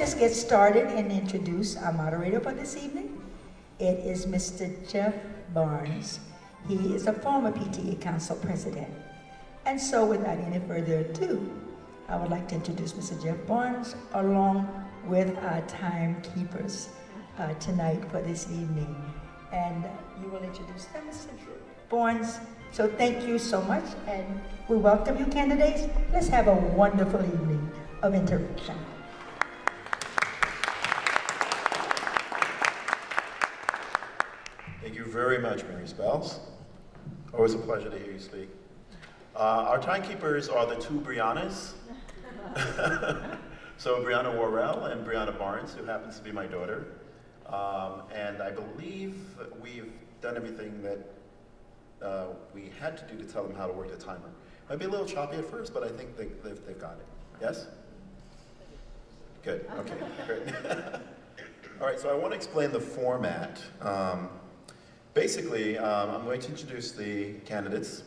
just get started and introduce our moderator for this evening. It is Mr. Jeff Barnes. He is a former PTA Council President. And so without any further ado, I would like to introduce Mr. Jeff Barnes along with our timekeepers tonight for this evening. And you will introduce them, Mr. Barnes. So thank you so much, and we welcome you, candidates. Let's have a wonderful evening of interaction. Thank you very much, Mary Spells. Always a pleasure to hear you speak. Our timekeepers are the two Briannas. So Brianna Worrell and Brianna Barnes, who happens to be my daughter. And I believe we've done everything that we had to do to tell them how to work the timer. Might be a little choppy at first, but I think they've got it. Yes? Good, okay, great. All right, so I want to explain the format. Basically, I'm going to introduce the candidates.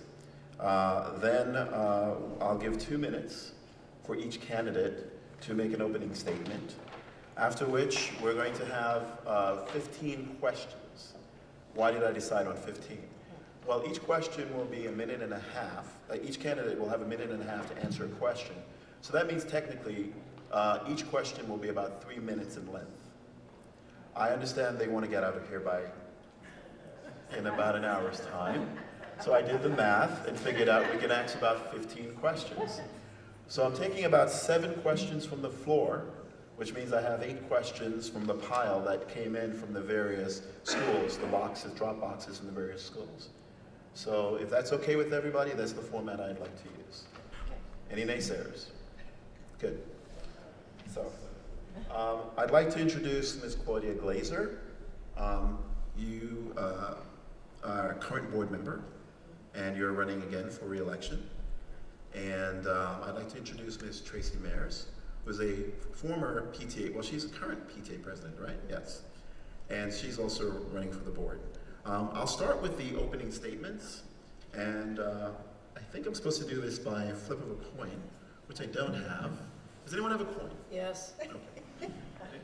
Then I'll give 2 minutes for each candidate to make an opening statement. After which, we're going to have 15 questions. Why did I decide on 15? Well, each question will be a minute and a half. Each candidate will have a minute and a half to answer a question. So that means technically, each question will be about 3 minutes in length. I understand they want to get out of here in about an hour's time. So I did the math and figured out we can ask about 15 questions. So I'm taking about 7 questions from the floor, which means I have 8 questions from the pile that came in from the various schools, the boxes, drop boxes in the various schools. So if that's okay with everybody, that's the format I'd like to use. Any naysayers? Good. So I'd like to introduce Ms. Claudia Glazer. You are a current board member, and you're running again for re-election. And I'd like to introduce Ms. Tracy Mayers, who's a former PTA, well, she's a current PTA president, right? Yes. And she's also running for the board. I'll start with the opening statements, and I think I'm supposed to do this by a flip of a coin, which I don't have. Does anyone have a coin? Yes. Okay. Thank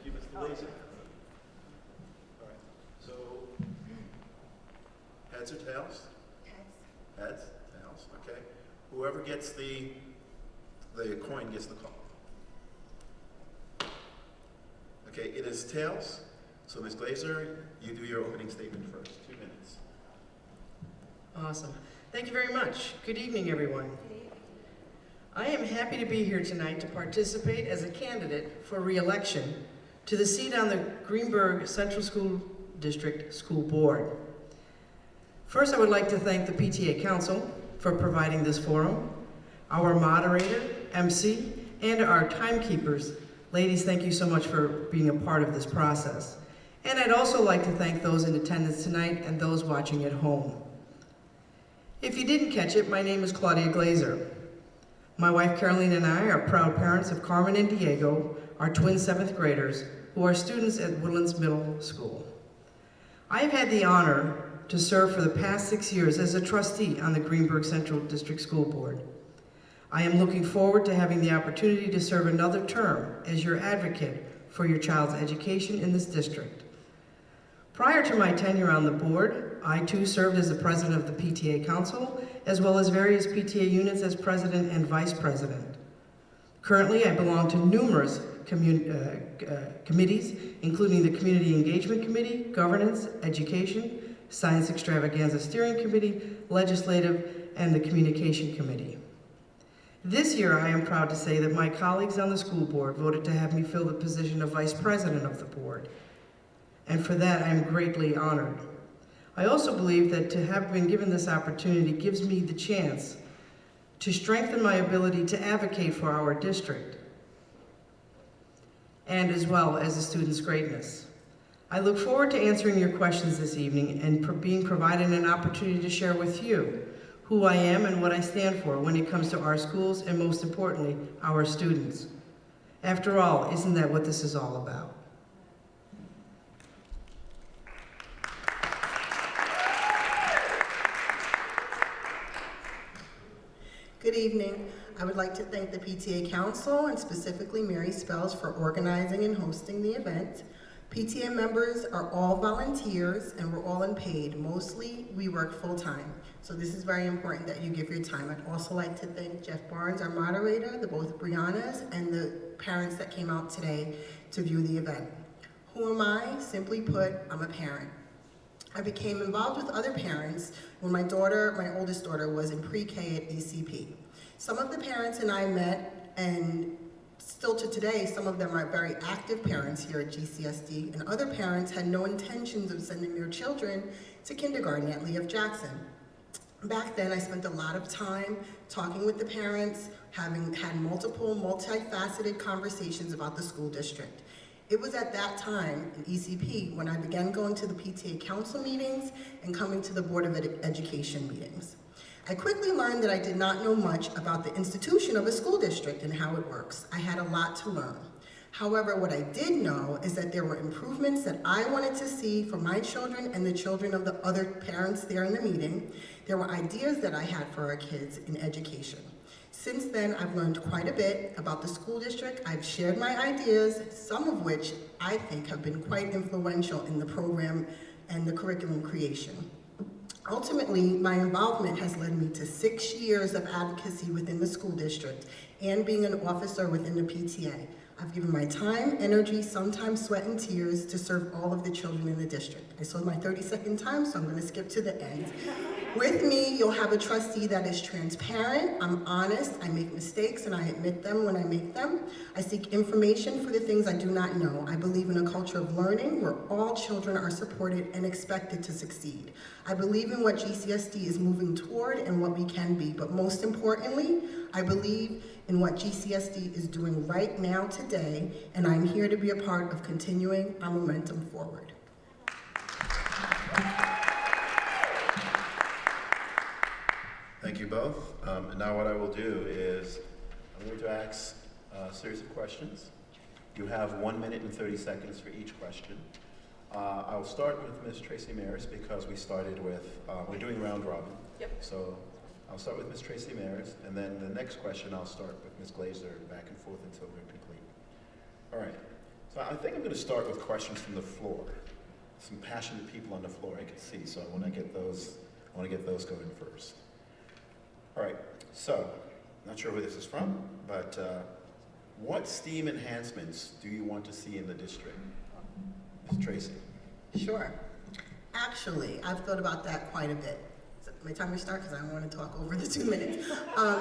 you, Mr. Glazer. All right, so heads or tails? Heads. Heads? Tails, okay. Whoever gets the coin gets the call. Okay, it is tails. So Ms. Glazer, you do your opening statement first. 2 minutes. Awesome. Thank you very much. Good evening, everyone. I am happy to be here tonight to participate as a candidate for re-election to the seat on the Greenberg Central School District School Board. First, I would like to thank the PTA Council for providing this forum, our moderator, MC, and our timekeepers. Ladies, thank you so much for being a part of this process. And I'd also like to thank those in attendance tonight and those watching at home. If you didn't catch it, my name is Claudia Glazer. My wife Caroline and I are proud parents of Carmen and Diego, our twin 7th graders, who are students at Woodlands Middle School. I have had the honor to serve for the past 6 years as a trustee on the Greenberg Central District School Board. I am looking forward to having the opportunity to serve another term as your advocate for your child's education in this district. Prior to my tenure on the board, I too served as the president of the PTA Council, as well as various PTA units as president and vice president. Currently, I belong to numerous committees, including the Community Engagement Committee, Governance, Education, Science Extravaganza Steering Committee, Legislative, and the Communication Committee. This year, I am proud to say that my colleagues on the school board voted to have me fill the position of vice president of the board. And for that, I am greatly honored. I also believe that to have been given this opportunity gives me the chance to strengthen my ability to advocate for our district, and as well as the students' greatness. I look forward to answering your questions this evening and being provided an opportunity to share with you who I am and what I stand for when it comes to our schools and, most importantly, our students. After all, isn't that what this is all about? Good evening. I would like to thank the PTA Council and specifically Mary Spells for organizing and hosting the event. PTA members are all volunteers and we're all unpaid. Mostly, we work full-time. So this is very important that you give your time. I'd also like to thank Jeff Barnes, our moderator, the both Briannas, and the parents that came out today to view the event. Who am I? Simply put, I'm a parent. I became involved with other parents when my oldest daughter, was in pre-K at ECP. Some of the parents and I met, and still to today, some of them are very active parents here at GCSD, and other parents had no intentions of sending their children to kindergarten at Lee F. Jackson. Back then, I spent a lot of time talking with the parents, having had multiple, multifaceted conversations about the school district. It was at that time in ECP when I began going to the PTA council meetings and coming to the Board of Education meetings. I quickly learned that I did not know much about the institution of a school district and how it works. I had a lot to learn. However, what I did know is that there were improvements that I wanted to see for my children and the children of the other parents there in the meeting. There were ideas that I had for our kids in education. Since then, I've learned quite a bit about the school district. I've shared my ideas, some of which I think have been quite influential in the program and the curriculum creation. Ultimately, my involvement has led me to 6 years of advocacy within the school district and being an officer within the PTA. I've given my time, energy, sometimes sweat and tears to serve all of the children in the district. I saw my 32nd time, so I'm going to skip to the end. With me, you'll have a trustee that is transparent, I'm honest, I make mistakes and I admit them when I make them. I seek information for the things I do not know. I believe in a culture of learning where all children are supported and expected to succeed. I believe in what GCSD is moving toward and what we can be, but most importantly, I believe in what GCSD is doing right now today, and I'm here to be a part of continuing our momentum forward. Thank you both. And now what I will do is I'm going to ask a series of questions. You have 1 minute and 30 seconds for each question. I'll start with Ms. Tracy Maris because we started with, we're doing round robin. Yep. So I'll start with Ms. Tracy Maris, and then the next question I'll start with Ms. Glazer, back and forth until we're complete. All right. So I think I'm going to start with questions from the floor. Some passionate people on the floor I can see, so I want to get those going first. All right, so, not sure where this is from, but what STEAM enhancements do you want to see in the district? Ms. Tracy. Sure. Actually, I've thought about that quite a bit. Is it my time to start? Because I don't want to talk over the 2 minutes.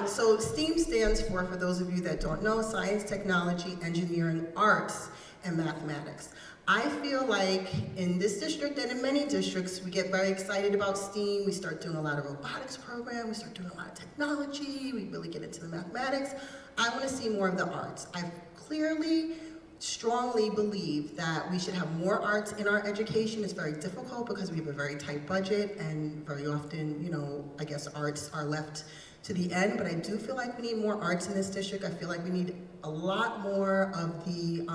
So STEAM stands for those of you that don't know, science, technology, engineering, arts, and mathematics. I feel like in this district and in many districts, we get very excited about STEAM. We start doing a lot of robotics program. We start doing a lot of technology. We really get into the mathematics. I want to see more of the arts. I clearly, strongly believe that we should have more arts in our education. It's very difficult because we have a very tight budget and very often, I guess arts are left to the end, but I do feel like we need more arts in this district. I feel like we need a lot more of the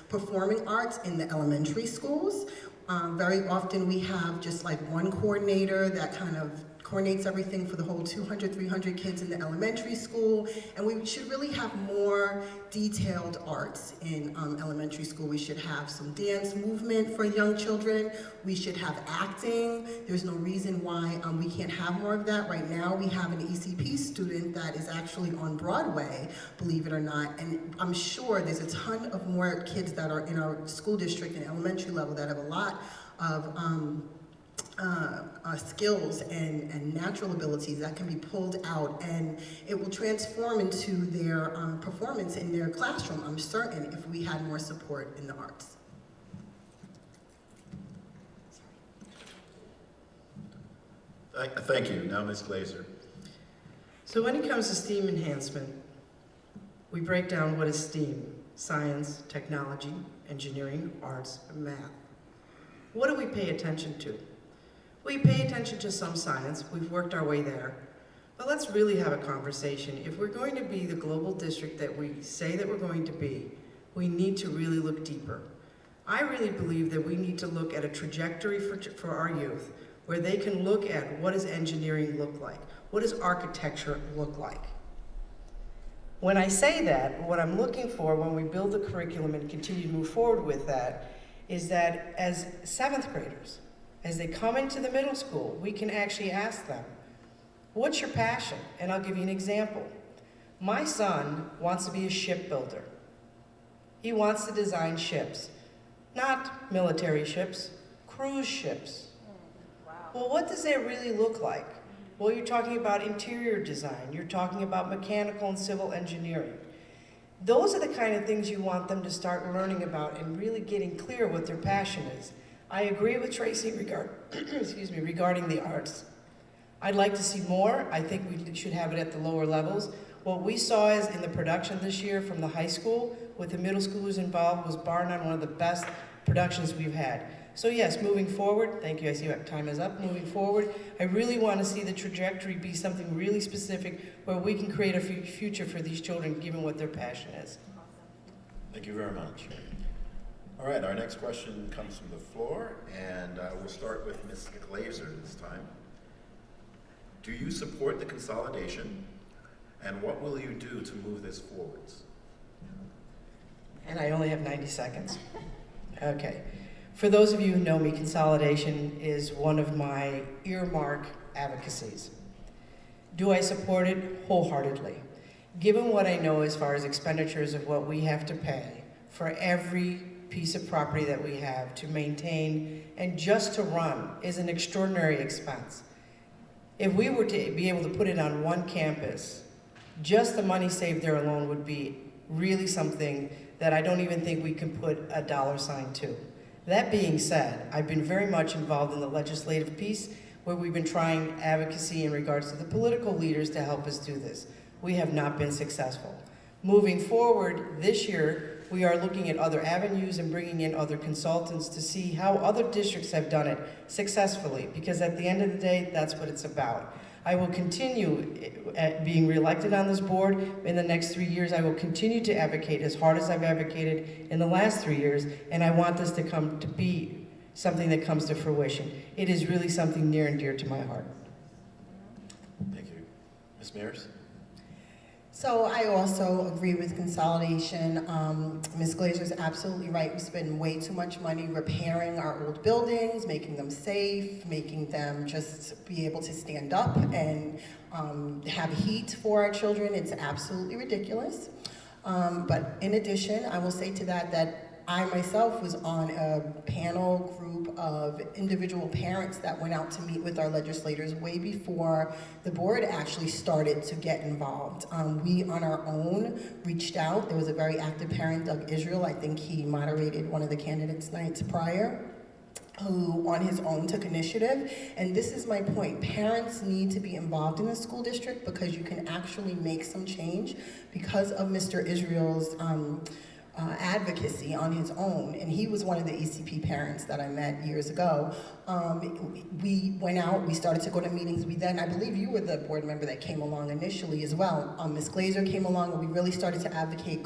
performing arts in the elementary schools. Very often we have just like one coordinator that kind of coordinates everything for the whole 200, 300 kids in the elementary school, and we should really have more detailed arts in elementary school. We should have some dance movement for young children. We should have acting. There's no reason why we can't have more of that. Right now we have an ECP student that is actually on Broadway, believe it or not, and I'm sure there's a ton of more kids that are in our school district and elementary level that have a lot of skills and natural abilities that can be pulled out, and it will transform into their performance in their classroom, I'm certain, if we had more support in the arts. Thank you. Now Ms. Glazer. So when it comes to STEAM enhancement, we break down what is STEAM: science, technology, engineering, arts, and math. What do we pay attention to? We pay attention to some science. We've worked our way there. But let's really have a conversation. If we're going to be the global district that we say that we're going to be, we need to really look deeper. I really believe that we need to look at a trajectory for our youth where they can look at what does engineering look like? What does architecture look like? When I say that, what I'm looking for when we build the curriculum and continue to move forward with that is that as 7th graders, as they come into the middle school, we can actually ask them, what's your passion? And I'll give you an example. My son wants to be a shipbuilder. He wants to design ships, not military ships, cruise ships. Well, what does that really look like? Well, you're talking about interior design. You're talking about mechanical and civil engineering. Those are the kind of things you want them to start learning about and really getting clear what their passion is. I agree with Tracy regarding the arts. I'd like to see more. I think we should have it at the lower levels. What we saw is in the production this year from the high school with the middle schoolers involved was bar none one of the best productions we've had. So yes, moving forward, thank you, I see what time is up, moving forward, I really want to see the trajectory be something really specific where we can create a future for these children given what their passion is. Thank you very much. All right, our next question comes from the floor, and we'll start with Ms. Glazer this time. Do you support the consolidation, and what will you do to move this forwards? And I only have 90 seconds. Okay. For those of you who know me, consolidation is one of my earmark advocacies. Do I support it? Wholeheartedly. Given what I know as far as expenditures of what we have to pay for every piece of property that we have to maintain and just to run is an extraordinary expense. If we were to be able to put it on one campus, just the money saved there alone would be really something that I don't even think we can put a dollar sign to. That being said, I've been very much involved in the legislative piece where we've been trying advocacy in regards to the political leaders to help us do this. We have not been successful. Moving forward this year, we are looking at other avenues and bringing in other consultants to see how other districts have done it successfully, because at the end of the day, that's what it's about. I will continue at being reelected on this board in the next 3 years. I will continue to advocate as hard as I've advocated in the last 3 years, and I want this to come to be something that comes to fruition. It is really something near and dear to my heart. Thank you. Ms. Mears? So I also agree with consolidation. Ms. Glazer's absolutely right. We spend way too much money repairing our old buildings, making them safe, making them just be able to stand up and have heat for our children. It's absolutely ridiculous. But in addition, I will say to that I myself was on a panel group of individual parents that went out to meet with our legislators way before the board actually started to get involved. We on our own reached out. There was a very active parent, Doug Israel. I think he moderated one of the candidates' nights prior, who on his own took initiative. And this is my point. Parents need to be involved in the school district because you can actually make some change because of Mr. Israel's advocacy on his own, and he was one of the ECP parents that I met years ago. We went out, we started to go to meetings. We then, I believe you were the board member that came along initially as well. Ms. Glazer came along, and we really started to advocate.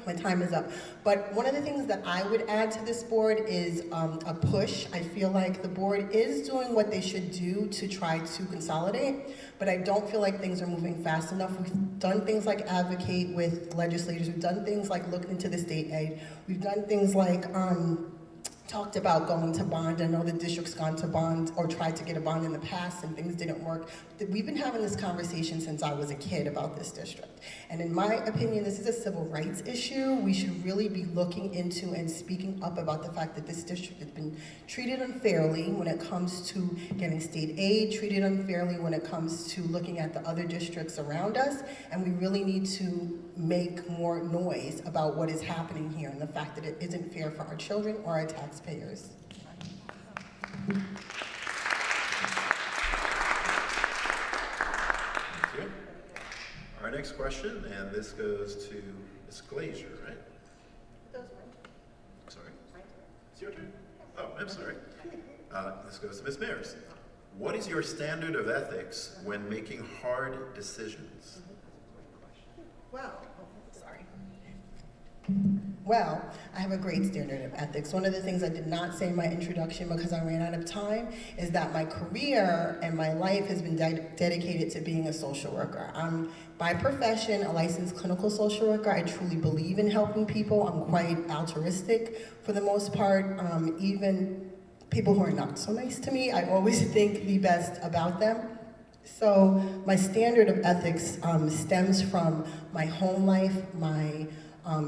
My time is up. But one of the things that I would add to this board is a push. I feel like the board is doing what they should do to try to consolidate, but I don't feel like things are moving fast enough. We've done things like advocate with legislators. We've done things like look into the state aid. We've done things like talked about going to bond. I know the district's gone to bond or tried to get a bond in the past and things didn't work. We've been having this conversation since I was a kid about this district. And in my opinion, this is a civil rights issue. We should really be looking into and speaking up about the fact that this district has been treated unfairly when it comes to getting state aid, treated unfairly when it comes to looking at the other districts around us. And we really need to make more noise about what is happening here and the fact that it isn't fair for our children or our taxpayers. Thank you. Our next question, and this goes to Ms. Glazer, right? Sorry. It's your turn? Oh, I'm sorry. This goes to Ms. Mears. What is your standard of ethics when making hard decisions? Well, sorry. Well, I have a great standard of ethics. One of the things I did not say in my introduction because I ran out of time is that my career and my life has been dedicated to being a social worker. I'm, by profession, a licensed clinical social worker. I truly believe in helping people. I'm quite altruistic for the most part. Even people who are not so nice to me, I always think the best about them. So my standard of ethics stems from my home life, my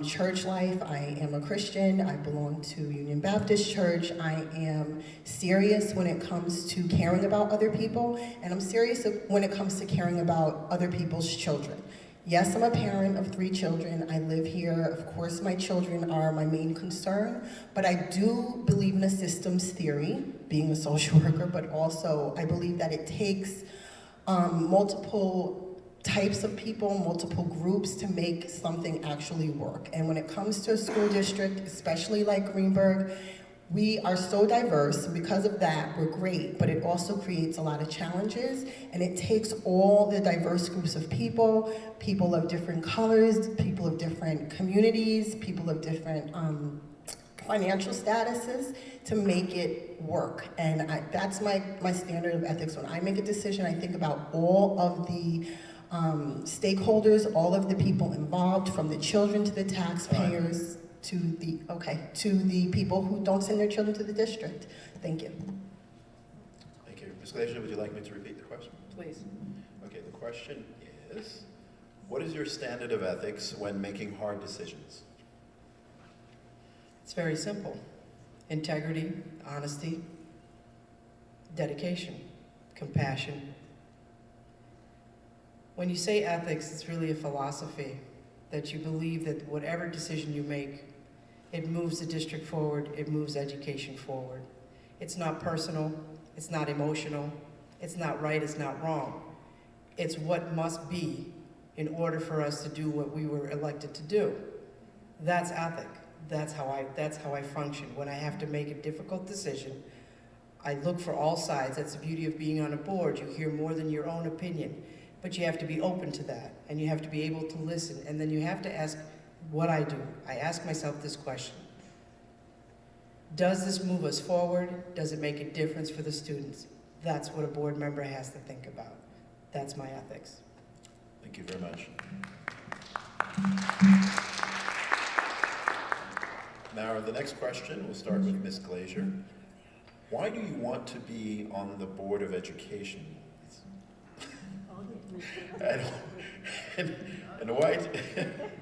church life. I am a Christian. I belong to Union Baptist Church. I am serious when it comes to caring about other people, and I'm serious when it comes to caring about other people's children. Yes, I'm a parent of 3 children. I live here. Of course, my children are my main concern, but I do believe in a systems theory, being a social worker, but also I believe that it takes multiple types of people, multiple groups to make something actually work. And when it comes to a school district, especially like Greenburgh, we are so diverse. Because of that, we're great, but it also creates a lot of challenges, and it takes all the diverse groups of people, people of different colors, people of different communities, people of different financial statuses to make it work. And that's my standard of ethics. When I make a decision, I think about all of the stakeholders, all of the people involved, from the children to the taxpayers to the people who don't send their children to the district. Thank you. Thank you. Ms. Glazier, would you like me to repeat the question? Please. Okay, the question is, what is your standard of ethics when making hard decisions? It's very simple. Integrity, honesty, dedication, compassion. When you say ethics, it's really a philosophy that you believe that whatever decision you make, it moves the district forward, it moves education forward. It's not personal, it's not emotional, it's not right, it's not wrong. It's what must be in order for us to do what we were elected to do. That's ethic. That's how I function. When I have to make a difficult decision, I look for all sides. That's the beauty of being on a board. You hear more than your own opinion, but you have to be open to that, and you have to be able to listen, and then you have to ask what I do. I ask myself this question: does this move us forward? Does it make a difference for the students? That's what a board member has to think about. That's my ethics. Thank you very much. Now, the next question, we'll start with Ms. Glazier. Why do you want to be on the Board of Education? and why,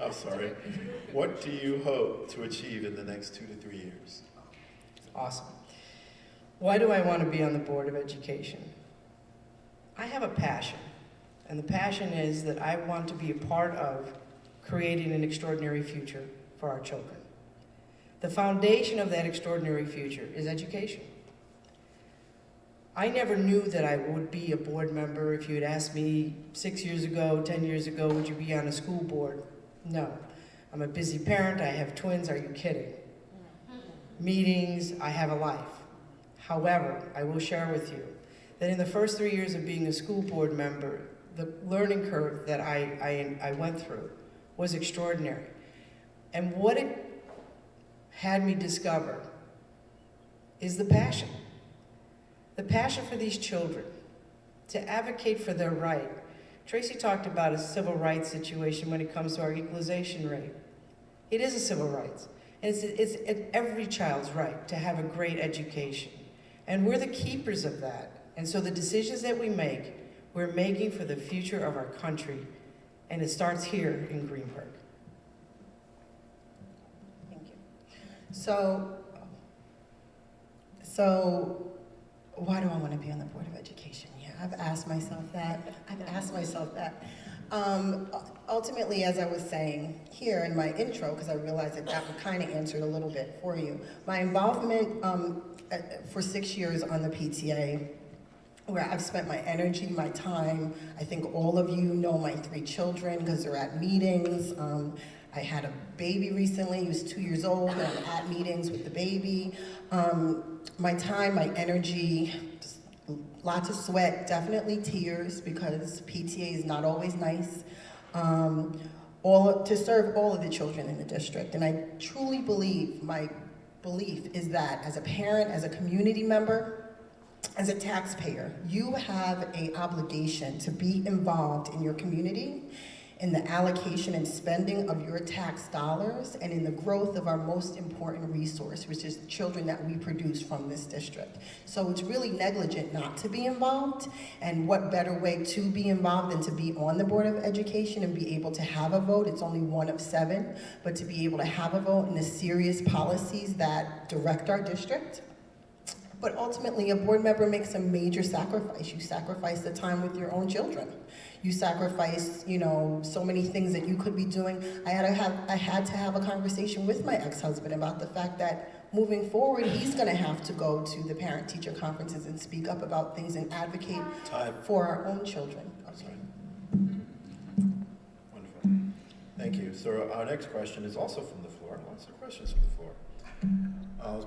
I'm sorry, what do you hope to achieve in the next 2 to 3 years? Awesome. Why do I want to be on the Board of Education? I have a passion, and the passion is that I want to be a part of creating an extraordinary future for our children. The foundation of that extraordinary future is education. I never knew that I would be a board member. If you had asked me 6 years ago, 10 years ago, would you be on a school board? No. I'm a busy parent, I have twins, are you kidding? Meetings, I have a life. However, I will share with you that in the first 3 years of being a school board member, the learning curve that I went through was extraordinary. And what it had me discover is the passion. The passion for these children, to advocate for their right. Tracy talked about a civil rights situation when it comes to our equalization rate. It is a civil rights. And it's every child's right to have a great education. And we're the keepers of that. And so the decisions that we make, we're making for the future of our country. And it starts here in Greenburgh. Thank you. So why do I want to be on the Board of Education? Yeah, I've asked myself that. Ultimately, as I was saying here in my intro, because I realized that that kind of answered a little bit for you, my involvement for 6 years on the PTA, where I've spent my energy, my time. I think all of you know my 3 children because they're at meetings. I had a baby recently, he was 2 years old, and I'm at meetings with the baby. My time, my energy, just lots of sweat, definitely tears, because PTA is not always nice. to serve all of the children in the district. And I truly believe, my belief is that as a parent, as a community member, as a taxpayer, you have an obligation to be involved in your community, in the allocation and spending of your tax dollars, and in the growth of our most important resource, which is the children that we produce from this district. So it's really negligent not to be involved, and what better way to be involved than to be on the Board of Education and be able to have a vote. It's only 1 of 7, but to be able to have a vote in the serious policies that direct our district. But ultimately, a board member makes a major sacrifice. You sacrifice the time with your own children. You sacrifice, so many things that you could be doing. I had to have a conversation with my ex-husband about the fact that moving forward, he's gonna have to go to the parent-teacher conferences and speak up about things and advocate for our own children. Okay. Wonderful. Thank you. So our next question is also from the floor. Lots of questions from the floor.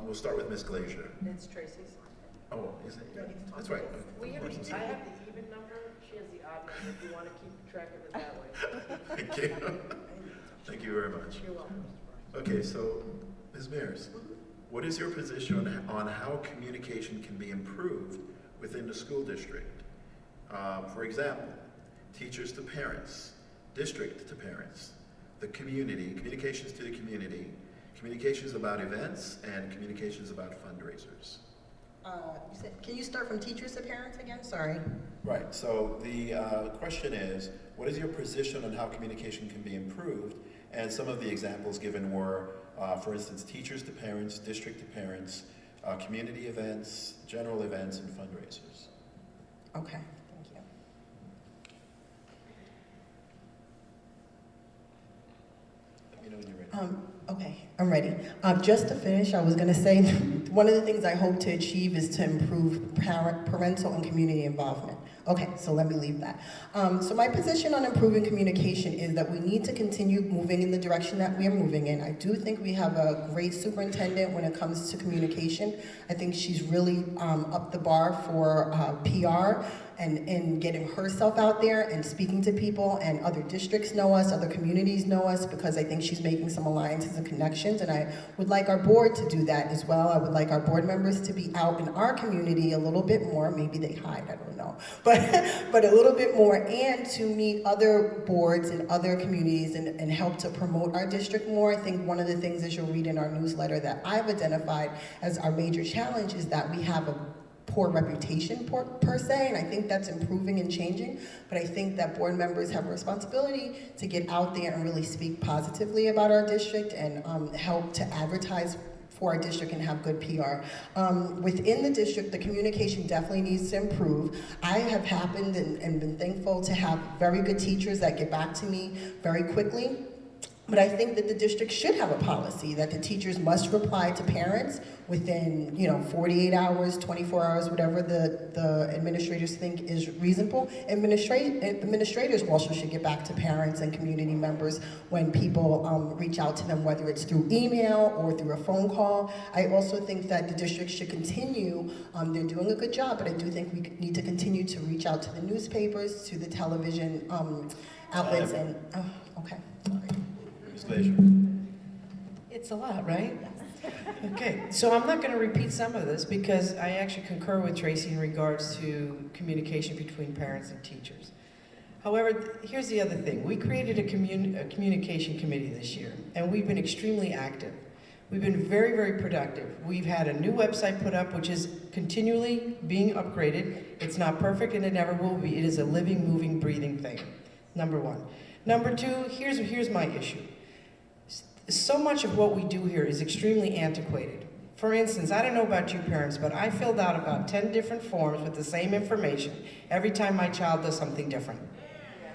We'll start with Ms. Glazier. It's Tracy's. Oh, is it? That's right. I have the even number, she has the odd number, if you want to keep track of it that way. Thank you. Thank you very much. You're welcome. Okay, so Ms. Mears, what is your position on how communication can be improved within the school district? For example, teachers to parents, district to parents, the community, communications to the community, communications about events, and communications about fundraisers. Can you start from teachers to parents again? Sorry. Right, so the question is, what is your position on how communication can be improved? And some of the examples given were, for instance, teachers to parents, district to parents, community events, general events, and fundraisers. Okay, thank you. Let me know when you're ready. Okay, I'm ready. Just to finish, I was going to say one of the things I hope to achieve is to improve parental and community involvement. Okay, so let me leave that. So my position on improving communication is that we need to continue moving in the direction that we are moving in. I do think we have a great superintendent when it comes to communication. I think she's really up the bar for PR and getting herself out there and speaking to people, and other districts know us, other communities know us, because I think she's making some alliances and connections, and I would like our board to do that as well. I would like our board members to be out in our community a little bit more. Maybe they hide, I don't know, but a little bit more, and to meet other boards and other communities and help to promote our district more. I think one of the things, as you'll read in our newsletter, that I've identified as our major challenge is that we have a poor reputation per se, and I think that's improving and changing, but I think that board members have a responsibility to get out there and really speak positively about our district and help to advertise for our district and have good PR. Within the district, the communication definitely needs to improve. I have happened and been thankful to have very good teachers that get back to me very quickly. But I think that the district should have a policy that the teachers must reply to parents within, 48 hours, 24 hours, whatever the administrators think is reasonable. Administrators also should get back to parents and community members when people reach out to them, whether it's through email or through a phone call. I also think that the district should continue, they're doing a good job, but I do think we need to continue to reach out to the newspapers, to the television outlets, and, okay, sorry. Ms. Glazier. It's a lot, right? Okay, so I'm not going to repeat some of this because I actually concur with Tracy in regards to communication between parents and teachers. However, here's the other thing. We created a communication committee this year, and we've been extremely active. We've been very, very productive. We've had a new website put up, which is continually being upgraded. It's not perfect, and it never will be. It is a living, moving, breathing thing, number one. Number two, here's my issue. So much of what we do here is extremely antiquated. For instance, I don't know about you parents, but I filled out about 10 different forms with the same information every time my child does something different.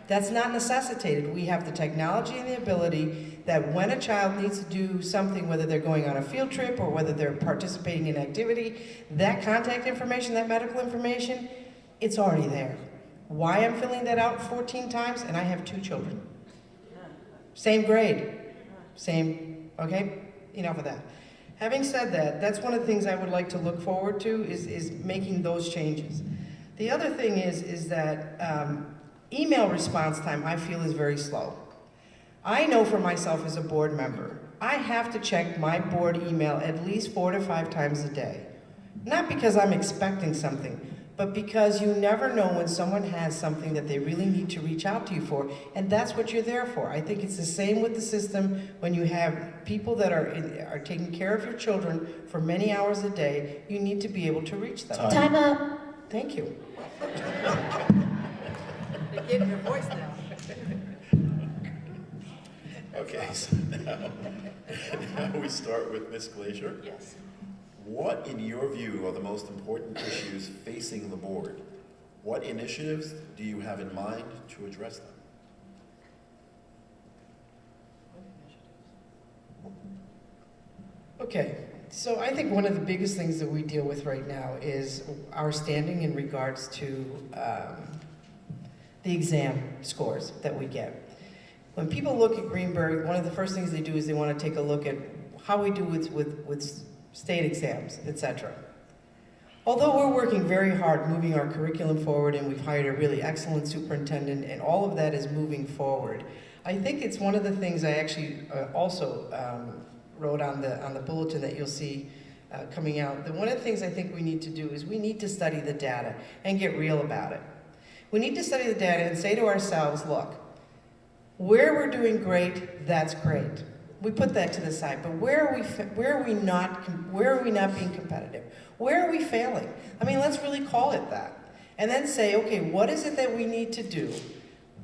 That's not necessitated. We have the technology and the ability that when a child needs to do something, whether they're going on a field trip or whether they're participating in activity, that contact information, that medical information, it's already there. Why I'm filling that out 14 times, and I have 2 children. Same grade. Same, okay? Enough of that. Having said that, that's one of the things I would like to look forward to is making those changes. The other thing is that email response time I feel is very slow. I know for myself as a board member, I have to check my board email at least 4 to 5 times a day. Not because I'm expecting something, but because you never know when someone has something that they really need to reach out to you for, and that's what you're there for. I think it's the same with the system when you have people that are taking care of your children for many hours a day. You need to be able to reach them. Time up. Thank you. They're getting your voice now. Okay, so now we start with Ms. Glacier. Yes. What, in your view, are the most important issues facing the board? What initiatives do you have in mind to address them? Okay, so I think one of the biggest things that we deal with right now is our standing in regards to the exam scores that we get. When people look at Greenberg, one of the first things they do is they want to take a look at how we do with state exams, etc. Although we're working very hard moving our curriculum forward and we've hired a really excellent superintendent and all of that is moving forward, I think it's one of the things I actually also wrote on the bulletin that you'll see coming out. That one of the things I think we need to do is we need to study the data and get real about it. We need to study the data and say to ourselves, look, where we're doing great, that's great. We put that to the side, but where are we not being competitive? Where are we failing? I mean, let's really call it that. And then say, okay, what is it that we need to do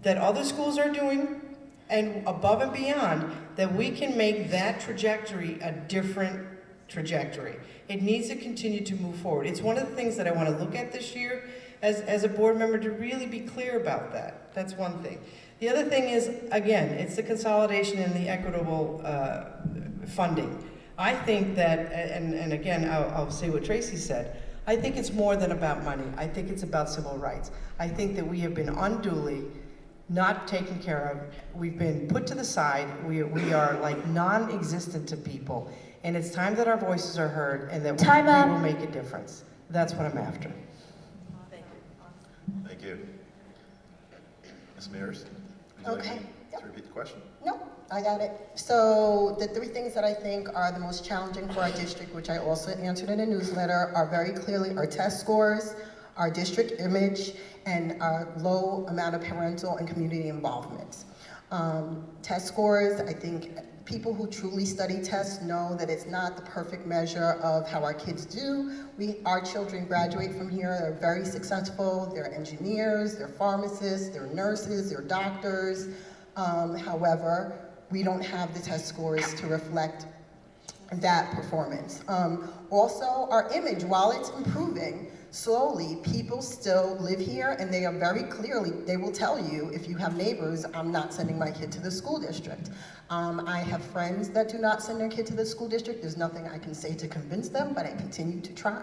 that other schools are doing and above and beyond that we can make that trajectory a different trajectory? It needs to continue to move forward. It's one of the things that I want to look at this year as a board member to really be clear about that. That's one thing. The other thing is, again, it's the consolidation and the equitable funding. I think that, and again, I'll say what Tracy said, I think it's more than about money. I think it's about civil rights. I think that we have been unduly not taken care of. We've been put to the side. We are like non-existent to people. And it's time that our voices are heard and that we will make a difference. That's what I'm after. Thank you. Ms. Mears, would you like Okay. me to repeat the question? No, I got it. So the 3 things that I think are the most challenging for our district, which I also answered in a newsletter, are very clearly our test scores, our district image, and our low amount of parental and community involvement. Test scores, I think people who truly study tests know that it's not the perfect measure of how our kids do. Our children graduate from here, they're very successful, they're engineers, they're pharmacists, they're nurses, they're doctors. However, we don't have the test scores to reflect that performance. Also, our image, while it's improving, slowly, people still live here and they are very clearly, they will tell you, if you have neighbors, I'm not sending my kid to the school district. I have friends that do not send their kid to the school district. There's nothing I can say to convince them, but I continue to try.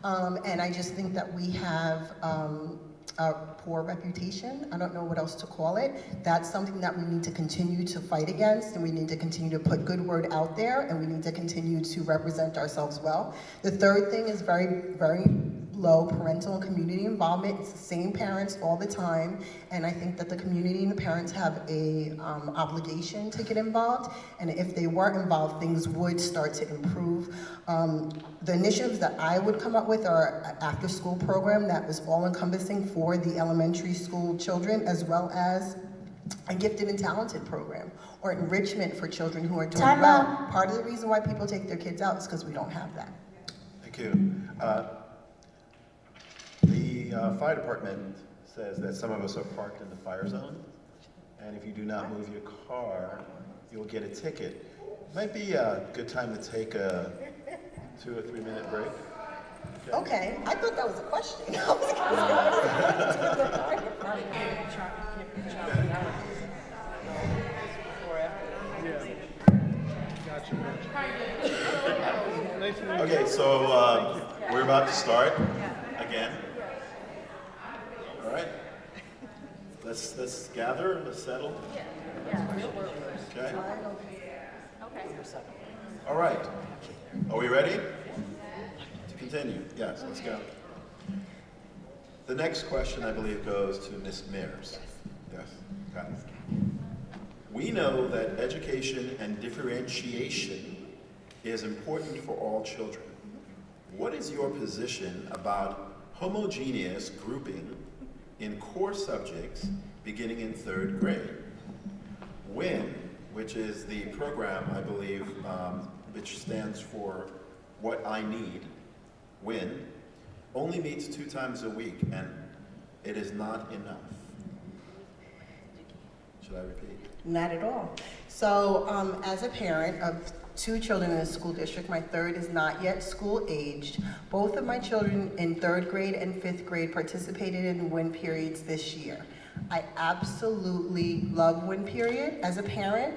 And I just think that we have a poor reputation. I don't know what else to call it. That's something that we need to continue to fight against, and we need to continue to put good word out there, and we need to continue to represent ourselves well. The third thing is very, very low parental and community involvement. It's the same parents all the time, and I think that the community and the parents have a obligation to get involved, and if they weren't involved, things would start to improve. The initiatives that I would come up with are an after-school program that is all-encompassing for the elementary school children, as well as a gifted and talented program, or enrichment for children who are doing well. Part of the reason why people take their kids out is because we don't have that. Thank you. The fire department says that some of us are parked in the fire zone, and if you do not move your car, you'll get a ticket. Might be a good time to take a 2 or 3 minute break. Okay, I thought that was a question. Okay, so we're about to start again. All right. Let's gather. Let's settle. Okay. All right. Are we ready to continue? Yes. Let's go. The next question, I believe, goes to Ms. Mears. Yes. Got it. We know that education and differentiation is important for all children. What is your position about homogeneous grouping in core subjects beginning in 3rd grade? WIN, which is the program, I believe, which stands for What I Need, WIN, only meets 2 times a week, and it is not enough. Should I repeat? Not at all. So as a parent of 2 children in a school district, my 3rd is not yet school aged. Both of my children in 3rd grade and 5th grade participated in WIN periods this year. I absolutely love WIN period as a parent,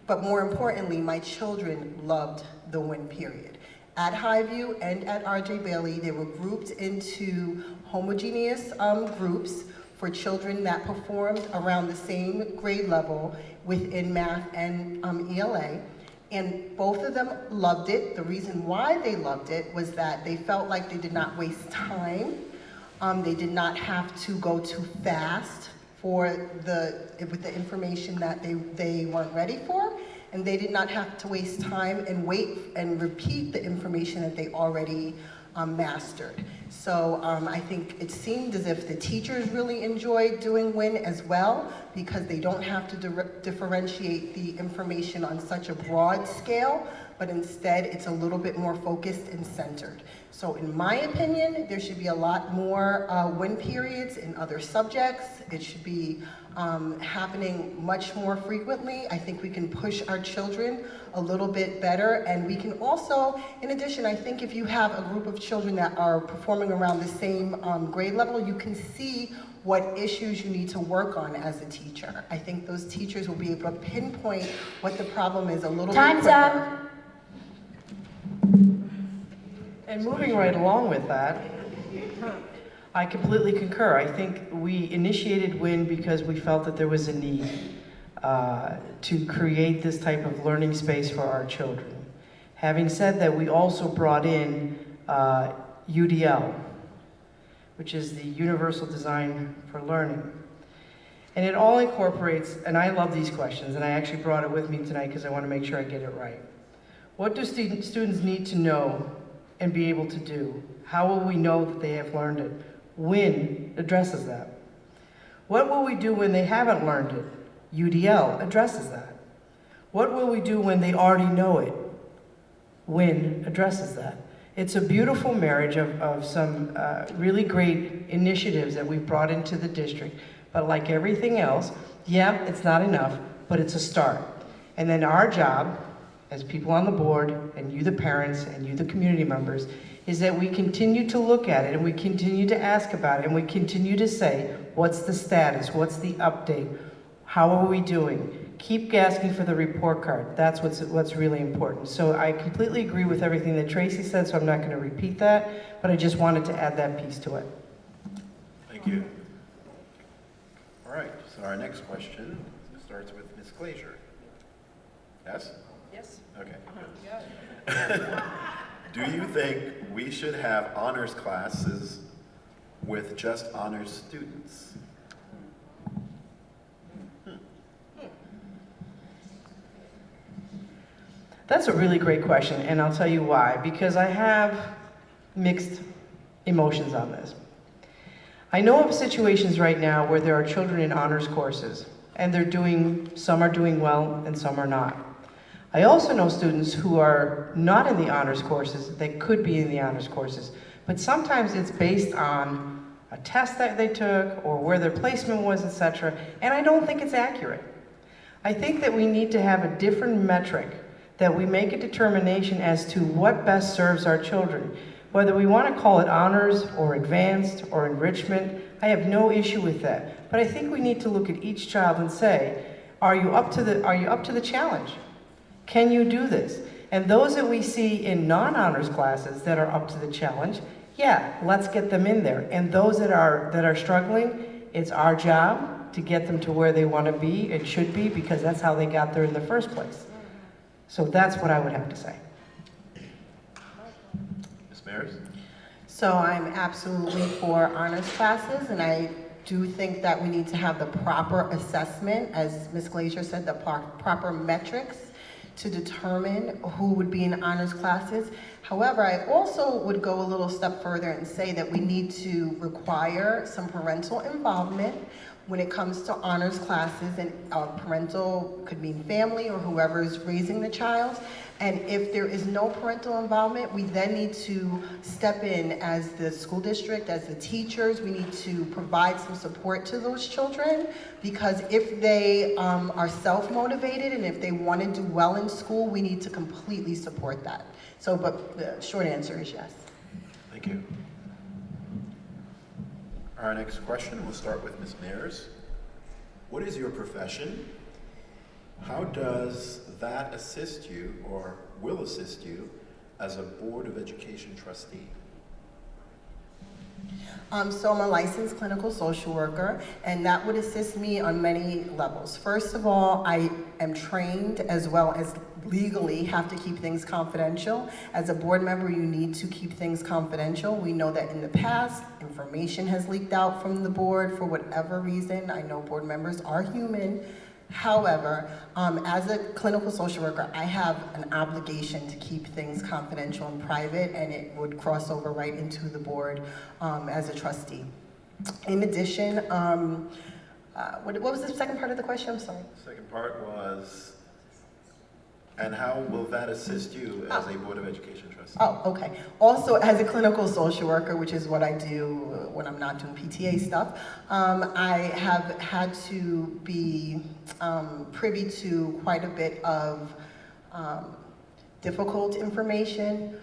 but more importantly, my children loved the WIN period. At Highview and at R.J. Bailey, they were grouped into homogeneous groups for children that performed around the same grade level within math and ELA. And both of them loved it. The reason why they loved it was that they felt like they did not waste time. They did not have to go too fast with the information that they weren't ready for. And they did not have to waste time and wait and repeat the information that they already mastered. So I think it seemed as if the teachers really enjoyed doing WIN as well, because they don't have to differentiate the information on such a broad scale, but instead it's a little bit more focused and centered. So in my opinion, there should be a lot more WIN periods in other subjects. It should be happening much more frequently. I think we can push our children a little bit better, and we can also, in addition, I think if you have a group of children that are performing around the same grade level, you can see what issues you need to work on as a teacher. I think those teachers will be able to pinpoint what the problem is a little bit quicker. Time's up. And moving right along with that, I completely concur. I think we initiated WIN because we felt that there was a need to create this type of learning space for our children. Having said that, we also brought in UDL, which is the Universal Design for Learning. And it all incorporates, and I love these questions, and I actually brought it with me tonight because I want to make sure I get it right. What do students need to know and be able to do? How will we know that they have learned it? WIN addresses that. What will we do when they haven't learned it? UDL addresses that. What will we do when they already know it? WIN addresses that. It's a beautiful marriage of some really great initiatives that we've brought into the district. But like everything else, yeah, it's not enough, but it's a start. And then our job, as people on the board, and you the parents, and you the community members, is that we continue to look at it, and we continue to ask about it, and we continue to say, what's the status, what's the update, how are we doing? Keep asking for the report card. That's what's really important. So I completely agree with everything that Tracy said, so I'm not going to repeat that, but I just wanted to add that piece to it. Thank you. All right, so our next question starts with Ms. Glazier. Yes? Yes? Okay. Yeah. Do you think we should have honors classes with just honors students? That's a really great question, and I'll tell you why. Because I have mixed emotions on this. I know of situations right now where there are children in honors courses, and some are doing well and some are not. I also know students who are not in the honors courses that could be in the honors courses, but sometimes it's based on a test that they took or where their placement was, etc., and I don't think it's accurate. I think that we need to have a different metric, that we make a determination as to what best serves our children. Whether we want to call it honors or advanced or enrichment, I have no issue with that. But I think we need to look at each child and say, are you up to the challenge? Can you do this? And those that we see in non-honors classes that are up to the challenge, yeah, let's get them in there. And those that are struggling, it's our job to get them to where they want to be and should be, because that's how they got there in the first place. So that's what I would have to say. Ms. Maris? So I'm absolutely for honors classes, and I do think that we need to have the proper assessment, as Ms. Glazier said, the proper metrics to determine who would be in honors classes. However, I also would go a little step further and say that we need to require some parental involvement when it comes to honors classes, and parental could mean family or whoever is raising the child. And if there is no parental involvement, we then need to step in as the school district, as the teachers. We need to provide some support to those children, because if they are self-motivated and if they want to do well in school, we need to completely support that. So, but the short answer is yes. Thank you. Our next question, we'll start with Ms. Mears. What is your profession? How does that assist you or will assist you as a Board of Education trustee? So I'm a licensed clinical social worker, and that would assist me on many levels. First of all, I am trained as well as legally have to keep things confidential. As a board member, you need to keep things confidential. We know that in the past, information has leaked out from the board for whatever reason. I know board members are human. However, as a clinical social worker, I have an obligation to keep things confidential and private, and it would cross over right into the board as a trustee. In addition, what was the second part of the question? I'm sorry. The second part was, and how will that assist you as a Board of Education trustee? Oh, okay. Also, as a clinical social worker, which is what I do when I'm not doing PTA stuff, I have had to be privy to quite a bit of difficult information,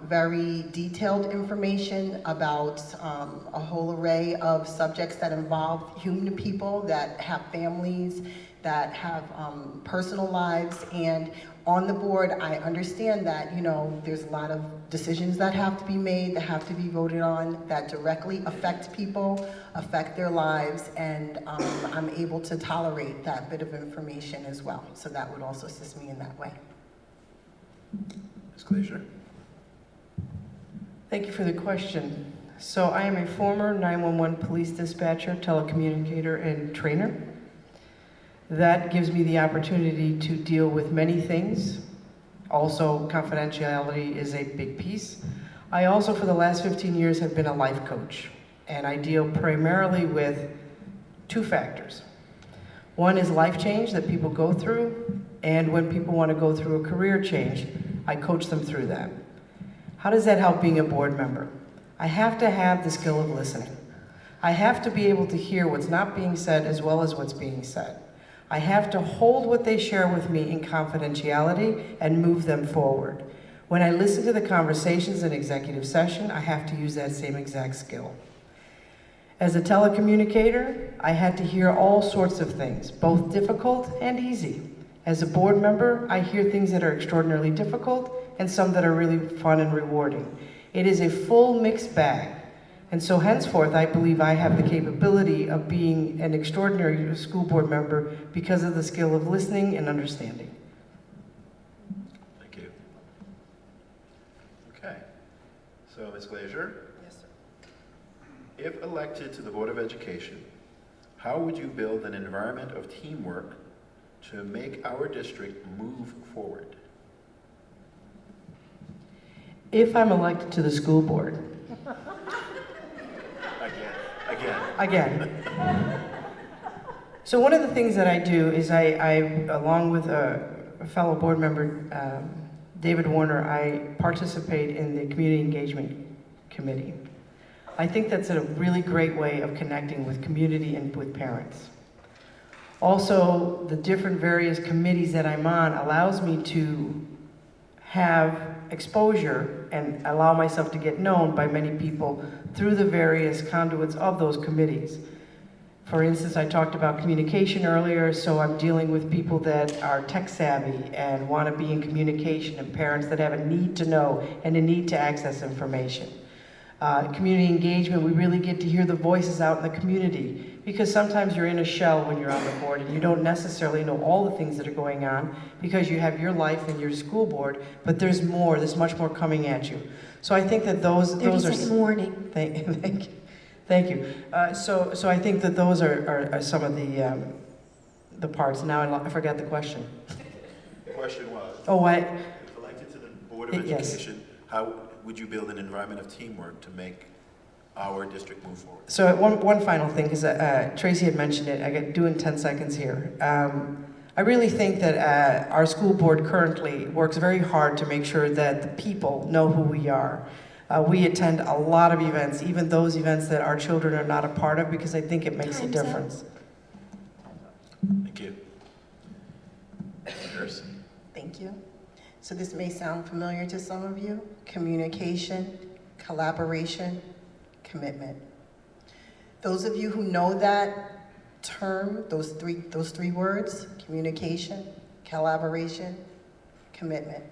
very detailed information about a whole array of subjects that involve human people that have families, that have personal lives. And on the board, I understand that, you know, there's a lot of decisions that have to be made, that have to be voted on, that directly affect people, affect their lives, and I'm able to tolerate that bit of information as well. So that would also assist me in that way. Ms. Glazier? Thank you for the question. So I am a former 911 police dispatcher, telecommunicator, and trainer. That gives me the opportunity to deal with many things. Also, confidentiality is a big piece. I also, for the last 15 years, have been a life coach, and I deal primarily with two factors. One is life change that people go through, and when people want to go through a career change, I coach them through that. How does that help being a board member? I have to have the skill of listening. I have to be able to hear what's not being said as well as what's being said. I have to hold what they share with me in confidentiality and move them forward. When I listen to the conversations in executive session, I have to use that same exact skill. As a telecommunicator, I had to hear all sorts of things, both difficult and easy. As a board member, I hear things that are extraordinarily difficult and some that are really fun and rewarding. It is a full mixed bag. And so henceforth, I believe I have the capability of being an extraordinary school board member because of the skill of listening and understanding. Thank you. Okay. So, Ms. Glazier? Yes, sir. If elected to the Board of Education, how would you build an environment of teamwork to make our district move forward? If I'm elected to the school board, Again. So one of the things that I do is I along with a fellow board member, David Warner, I participate in the Community Engagement Committee. I think that's a really great way of connecting with community and with parents. Also, the different various committees that I'm on allows me to have exposure and allow myself to get known by many people through the various conduits of those committees. For instance, I talked about communication earlier, so I'm dealing with people that are tech savvy and want to be in communication, and parents that have a need to know and a need to access information. Community engagement, we really get to hear the voices out in the community, because sometimes you're in a shell when you're on the board and you don't necessarily know all the things that are going on because you have your life and your school board, but there's more, there's much more coming at you. So I think that those are... 30-second warning. Thank you. Thank you. So I think that those are some of the parts. Now I forgot the question. The question was, Oh, what? if elected to the Board of Yes. Education, how would you build an environment of teamwork to make our district move forward? So one final thing, because Tracy had mentioned it, I got do in 10 seconds here. I really think that our school board currently works very hard to make sure that the people know who we are. We attend a lot of events, even those events that our children are not a part of, because I think it makes a Time's up. difference. Thank you. Nurse? Thank you. So this may sound familiar to some of you. Communication, collaboration, commitment. Those of you who know that term, those three words, communication, collaboration, commitment.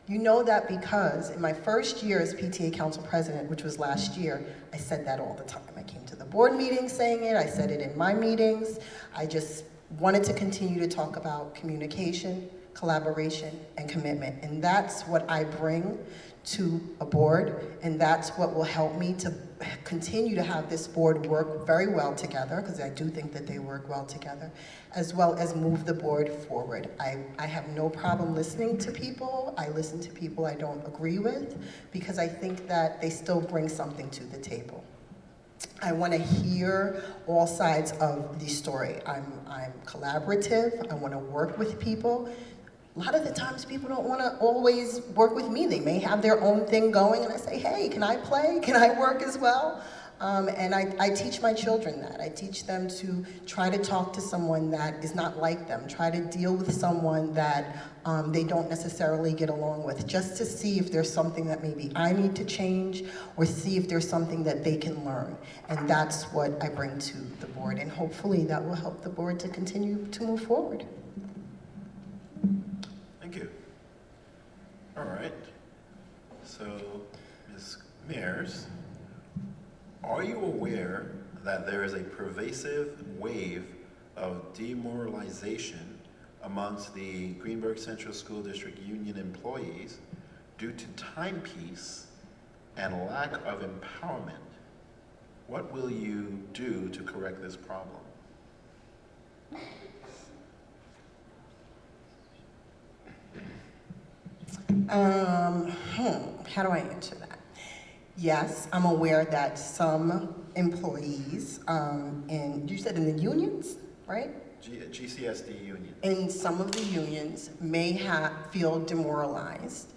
You know that because in my first year as PTA Council President, which was last year, I said that all the time. I came to the board meetings saying it, I said it in my meetings. I just wanted to continue to talk about communication, collaboration, and commitment. And that's what I bring to a board, and that's what will help me to continue to have this board work very well together, because I do think that they work well together, as well as move the board forward. I have no problem listening to people. I listen to people I don't agree with, because I think that they still bring something to the table. I want to hear all sides of the story. I'm collaborative. I want to work with people. A lot of the times people don't want to always work with me. They may have their own thing going, and I say, hey, can I play? Can I work as well? And I teach my children that. I teach them to try to talk to someone that is not like them, try to deal with someone that they don't necessarily get along with, just to see if there's something that maybe I need to change, or see if there's something that they can learn. And that's what I bring to the board, and hopefully that will help the board to continue to move forward. Thank you. All right. So, Ms. Mears, are you aware that there is a pervasive wave of demoralization amongst the Greenberg Central School District Union employees due to timepiece and lack of empowerment? What will you do to correct this problem? How do I answer that? Yes, I'm aware that some employees, you said in the unions, right? GCSD union. In some of the unions may feel demoralized.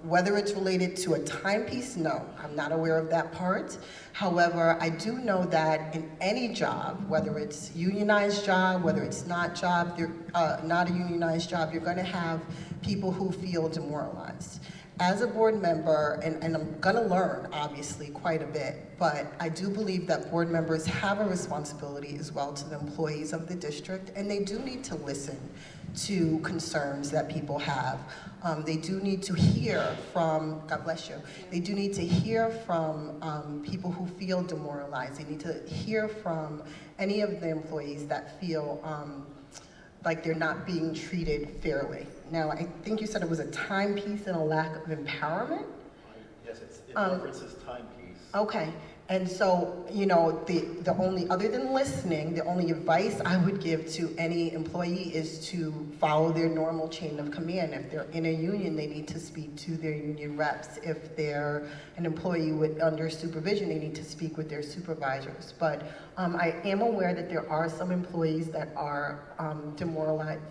Whether it's related to a timepiece, no, I'm not aware of that part. However, I do know that in any job, whether it's unionized job, whether it's not a unionized job, you're gonna have people who feel demoralized. As a board member, and I'm gonna learn, obviously, quite a bit, but I do believe that board members have a responsibility as well to the employees of the district, and they do need to listen to concerns that people have. They do need to hear from, God bless you, they do need to hear from people who feel demoralized. They need to hear from any of the employees that feel like they're not being treated fairly. Now, I think you said it was a timepiece and a lack of empowerment? Yes, it references timepiece. Okay, and so, you know, the only, other than listening, the only advice I would give to any employee is to follow their normal chain of command. If they're in a union, they need to speak to their union reps. If they're an employee under supervision, they need to speak with their supervisors. But I am aware that there are some employees that are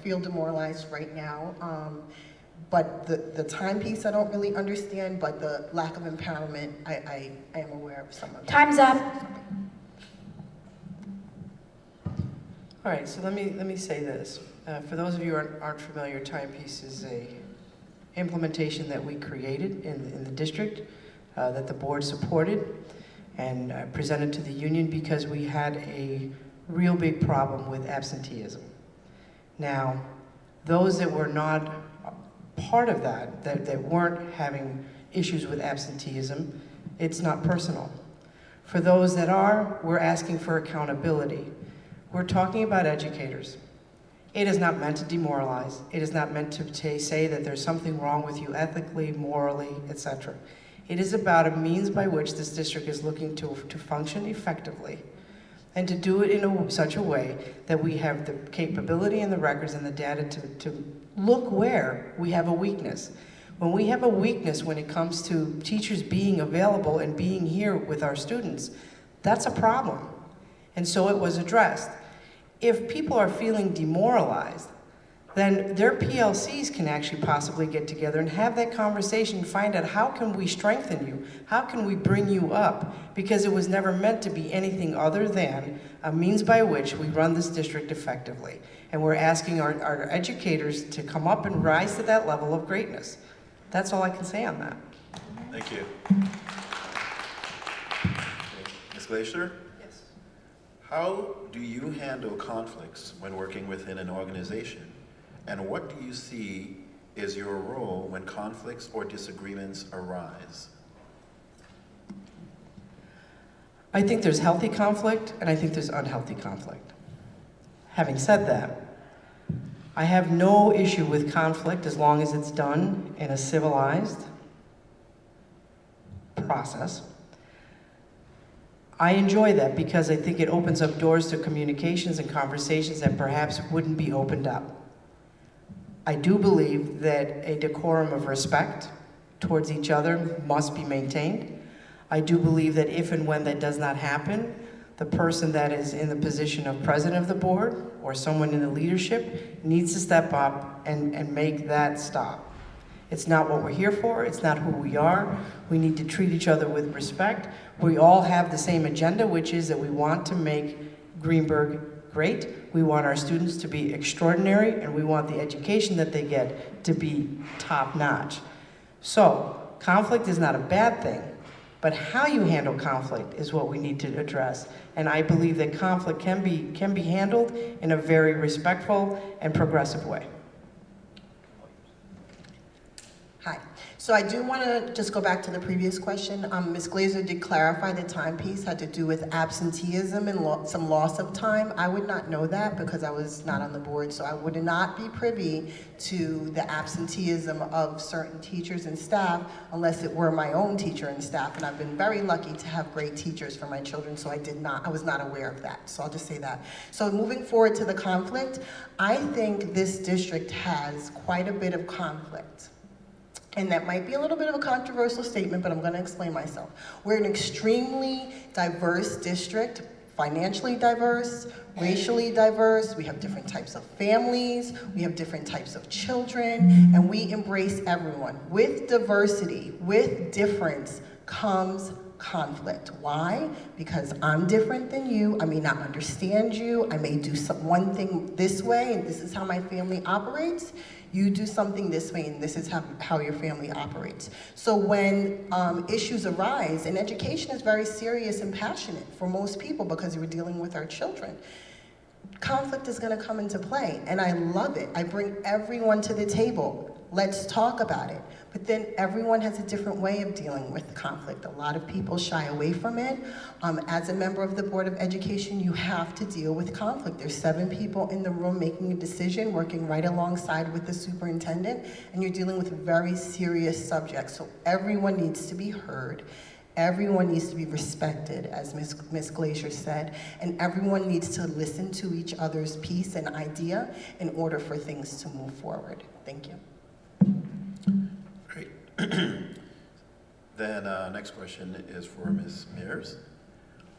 feel demoralized right now. But the timepiece I don't really understand, but the lack of empowerment, I am aware of some of that. Time's up. All right, so let me say this. For those of you who aren't familiar, timepiece is a implementation that we created in the district that the board supported and presented to the union because we had a real big problem with absenteeism. Now, those that were not part of that weren't having issues with absenteeism, it's not personal. For those that are, we're asking for accountability. We're talking about educators. It is not meant to demoralize. It is not meant to say that there's something wrong with you ethically, morally, etc. It is about a means by which this district is looking to function effectively and to do it in such a way that we have the capability and the records and the data to look where we have a weakness. When we have a weakness when it comes to teachers being available and being here with our students, that's a problem. And so it was addressed. If people are feeling demoralized, then their PLCs can actually possibly get together and have that conversation and find out how can we strengthen you? How can we bring you up? Because it was never meant to be anything other than a means by which we run this district effectively. And we're asking our educators to come up and rise to that level of greatness. That's all I can say on that. Thank you. Ms. Glacier? Yes. How do you handle conflicts when working within an organization? And what do you see is your role when conflicts or disagreements arise? I think there's healthy conflict, and I think there's unhealthy conflict. Having said that, I have no issue with conflict as long as it's done in a civilized process. I enjoy that because I think it opens up doors to communications and conversations that perhaps wouldn't be opened up. I do believe that a decorum of respect towards each other must be maintained. I do believe that if and when that does not happen, the person that is in the position of president of the board or someone in the leadership needs to step up and make that stop. It's not what we're here for, it's not who we are. We need to treat each other with respect. We all have the same agenda, which is that we want to make Greenburgh great. We want our students to be extraordinary, and we want the education that they get to be top-notch. So, conflict is not a bad thing, but how you handle conflict is what we need to address. And I believe that conflict can be handled in a very respectful and progressive way. Hi. So I do want to just go back to the previous question. Ms. Glazer did clarify the timepiece had to do with absenteeism and some loss of time. I would not know that because I was not on the board, so I would not be privy to the absenteeism of certain teachers and staff unless it were my own teacher and staff. And I've been very lucky to have great teachers for my children, so I was not aware of that. So I'll just say that. So moving forward to the conflict, I think this district has quite a bit of conflict. And that might be a little bit of a controversial statement, but I'm going to explain myself. We're an extremely diverse district, financially diverse, racially diverse. We have different types of families, we have different types of children, and we embrace everyone. With diversity, with difference comes conflict. Why? Because I'm different than you. I may not understand you. I may do one thing this way, and this is how my family operates. You do something this way, and this is how your family operates. So when issues arise, and education is very serious and passionate for most people because we're dealing with our children, conflict is going to come into play, and I love it. I bring everyone to the table. Let's talk about it. But then everyone has a different way of dealing with conflict. A lot of people shy away from it. As a member of the Board of Education, you have to deal with conflict. There's 7 people in the room making a decision, working right alongside with the superintendent, and you're dealing with very serious subjects. So everyone needs to be heard. Everyone needs to be respected, as Ms. Glacier said, and everyone needs to listen to each other's piece and idea in order for things to move forward. Thank you. Great. Then next question is for Ms. Mears.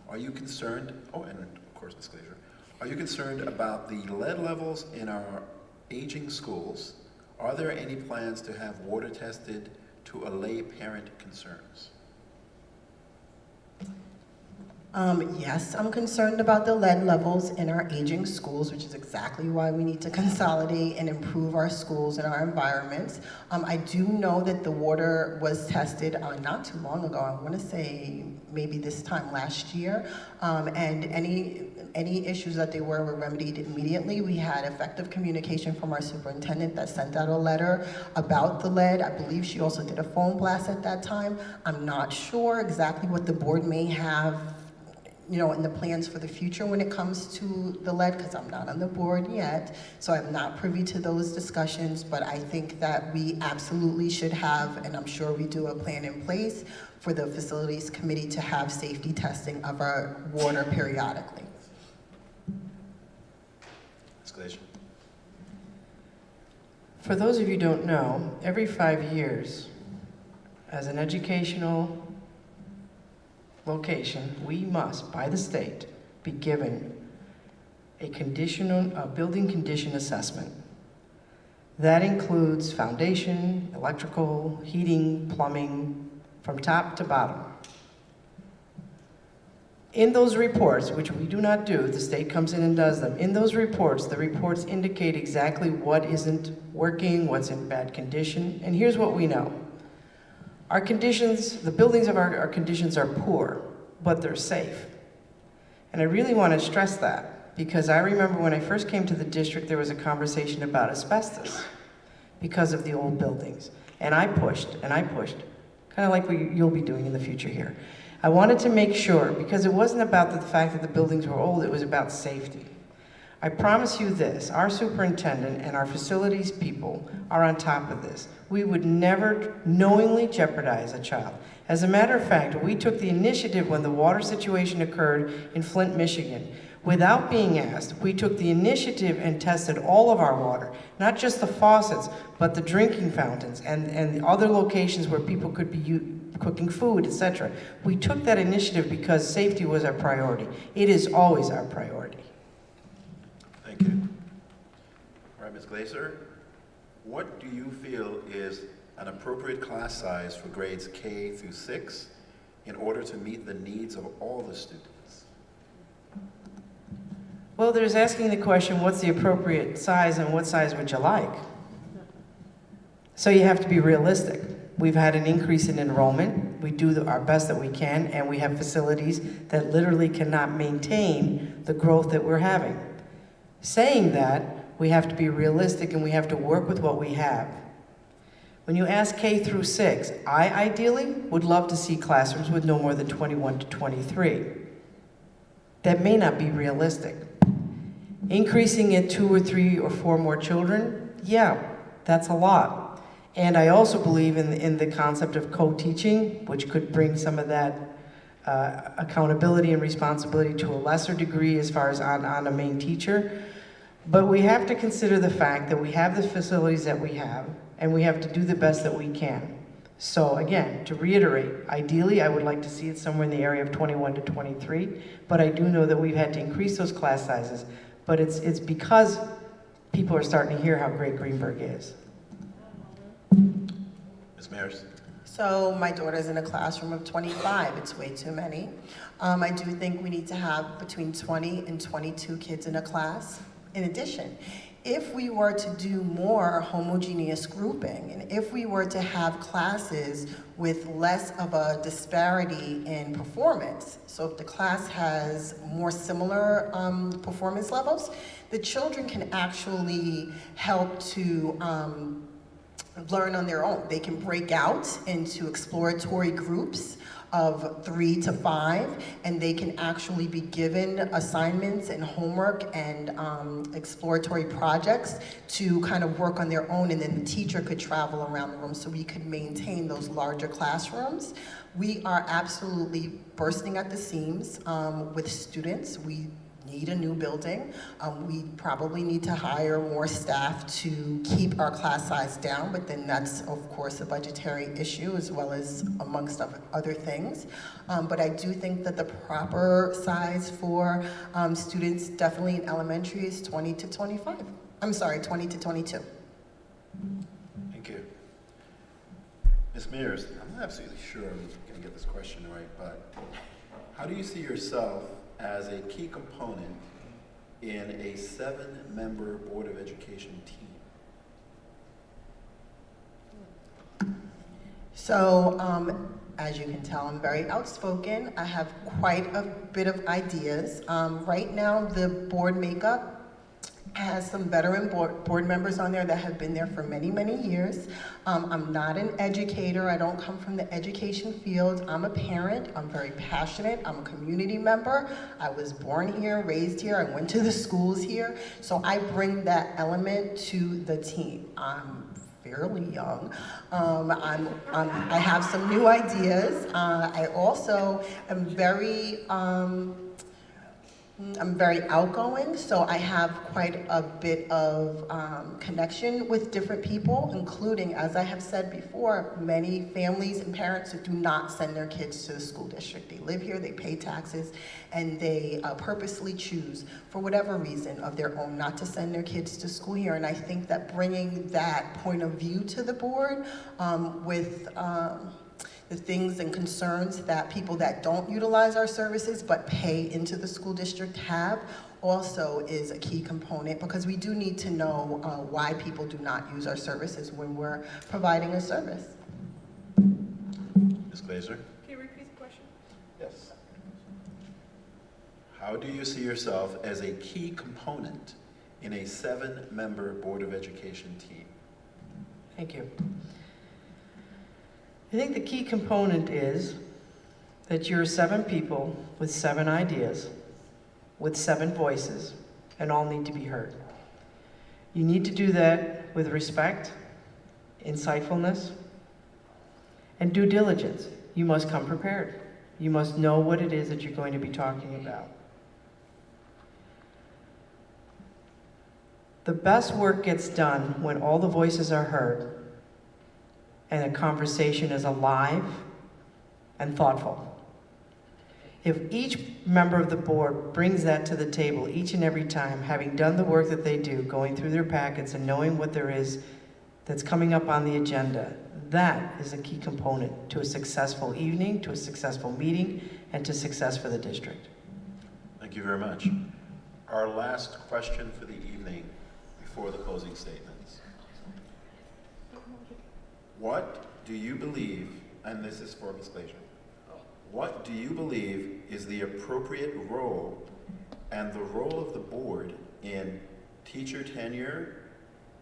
Are you concerned, and of course Ms. Glacier, are you concerned about the lead levels in our aging schools? Are there any plans to have water tested to allay parent concerns? Yes, I'm concerned about the lead levels in our aging schools, which is exactly why we need to consolidate and improve our schools and our environments. I do know that the water was tested not too long ago. I want to say maybe this time last year, and any issues that they were remedied immediately. We had effective communication from our superintendent that sent out a letter about the lead. I believe she also did a phone blast at that time. I'm not sure exactly what the board may have in the plans for the future when it comes to the lead, because I'm not on the board yet, so I'm not privy to those discussions, but I think that we absolutely should have, and I'm sure we do, a plan in place for the facilities committee to have safety testing of our water periodically. Ms. Glacier. For those of you who don't know, every 5 years, as an educational location, we must, by the state, be given a building condition assessment. That includes foundation, electrical, heating, plumbing, from top to bottom. In those reports, which we do not do, the state comes in and does them. In those reports, the reports indicate exactly what isn't working, what's in bad condition, and here's what we know. Our conditions, the buildings of our conditions are poor, but they're safe. And I really want to stress that, because I remember when I first came to the district, there was a conversation about asbestos because of the old buildings. And I pushed, kind of like what you'll be doing in the future here. I wanted to make sure, because it wasn't about the fact that the buildings were old, it was about safety. I promise you this, our superintendent and our facilities people are on top of this. We would never knowingly jeopardize a child. As a matter of fact, we took the initiative when the water situation occurred in Flint, Michigan. Without being asked, we took the initiative and tested all of our water, not just the faucets, but the drinking fountains and the other locations where people could be cooking food, etc. We took that initiative because safety was our priority. It is always our priority. Thank you. All right, Ms. Glaser, what do you feel is an appropriate class size for grades K through 6 in order to meet the needs of all the students? Well, there's asking the question, what's the appropriate size and what size would you like? So you have to be realistic. We've had an increase in enrollment. We do our best that we can, and we have facilities that literally cannot maintain the growth that we're having. Saying that, we have to be realistic and we have to work with what we have. When you ask K through 6, I ideally would love to see classrooms with no more than 21 to 23. That may not be realistic. Increasing it 2 or 3 or 4 more children, yeah, that's a lot. And I also believe in the concept of co-teaching, which could bring some of that accountability and responsibility to a lesser degree as far as on a main teacher. But we have to consider the fact that we have the facilities that we have, and we have to do the best that we can. So again, to reiterate, ideally I would like to see it somewhere in the area of 21 to 23, but I do know that we've had to increase those class sizes, but it's because people are starting to hear how great Greenberg is. Ms. Mears. So my daughter's in a classroom of 25, it's way too many. I do think we need to have between 20 and 22 kids in a class. In addition, if we were to do more homogeneous grouping, and if we were to have classes with less of a disparity in performance, so if the class has more similar performance levels, the children can actually help to learn on their own. They can break out into exploratory groups of 3 to 5, and they can actually be given assignments and homework and exploratory projects to kind of work on their own, and then the teacher could travel around the room so we could maintain those larger classrooms. We are absolutely bursting at the seams with students. We need a new building. We probably need to hire more staff to keep our class size down, but then that's of course a budgetary issue as well as amongst other things. But I do think that the proper size for students definitely in elementary is 20 to 25. I'm sorry, 20 to 22. Thank you. Ms. Mears, I'm not absolutely sure I'm going to get this question right, but how do you see yourself as a key component in a 7-member Board of Education team? So, as you can tell, I'm very outspoken. I have quite a bit of ideas. Right now, the board makeup has some veteran board members on there that have been there for many, many years. I'm not an educator. I don't come from the education field. I'm a parent. I'm very passionate. I'm a community member. I was born here, raised here. I went to the schools here. So I bring that element to the team. I'm fairly young. I have some new ideas. I also am I'm very outgoing, so I have quite a bit of connection with different people, including, as I have said before, many families and parents that do not send their kids to the school district. They live here, they pay taxes, and they purposely choose, for whatever reason of their own, not to send their kids to school here. And I think that bringing that point of view to the board with the things and concerns that people that don't utilize our services but pay into the school district have also is a key component, because we do need to know why people do not use our services when we're providing a service. Ms. Glazer? Can you repeat the question? Yes. How do you see yourself as a key component in a 7-member Board of Education team? Thank you. I think the key component is that you're 7 people with 7 ideas, with 7 voices, and all need to be heard. You need to do that with respect, insightfulness, and due diligence. You must come prepared. You must know what it is that you're going to be talking about. The best work gets done when all the voices are heard and a conversation is alive and thoughtful. If each member of the board brings that to the table each and every time, having done the work that they do, going through their packets and knowing what there is that's coming up on the agenda, that is a key component to a successful evening, to a successful meeting, and to success for the district. Thank you very much. Our last question for the evening before the closing statements. What do you believe, and this is for Ms. Glazer, what do you believe is the appropriate role and the role of the board in teacher tenure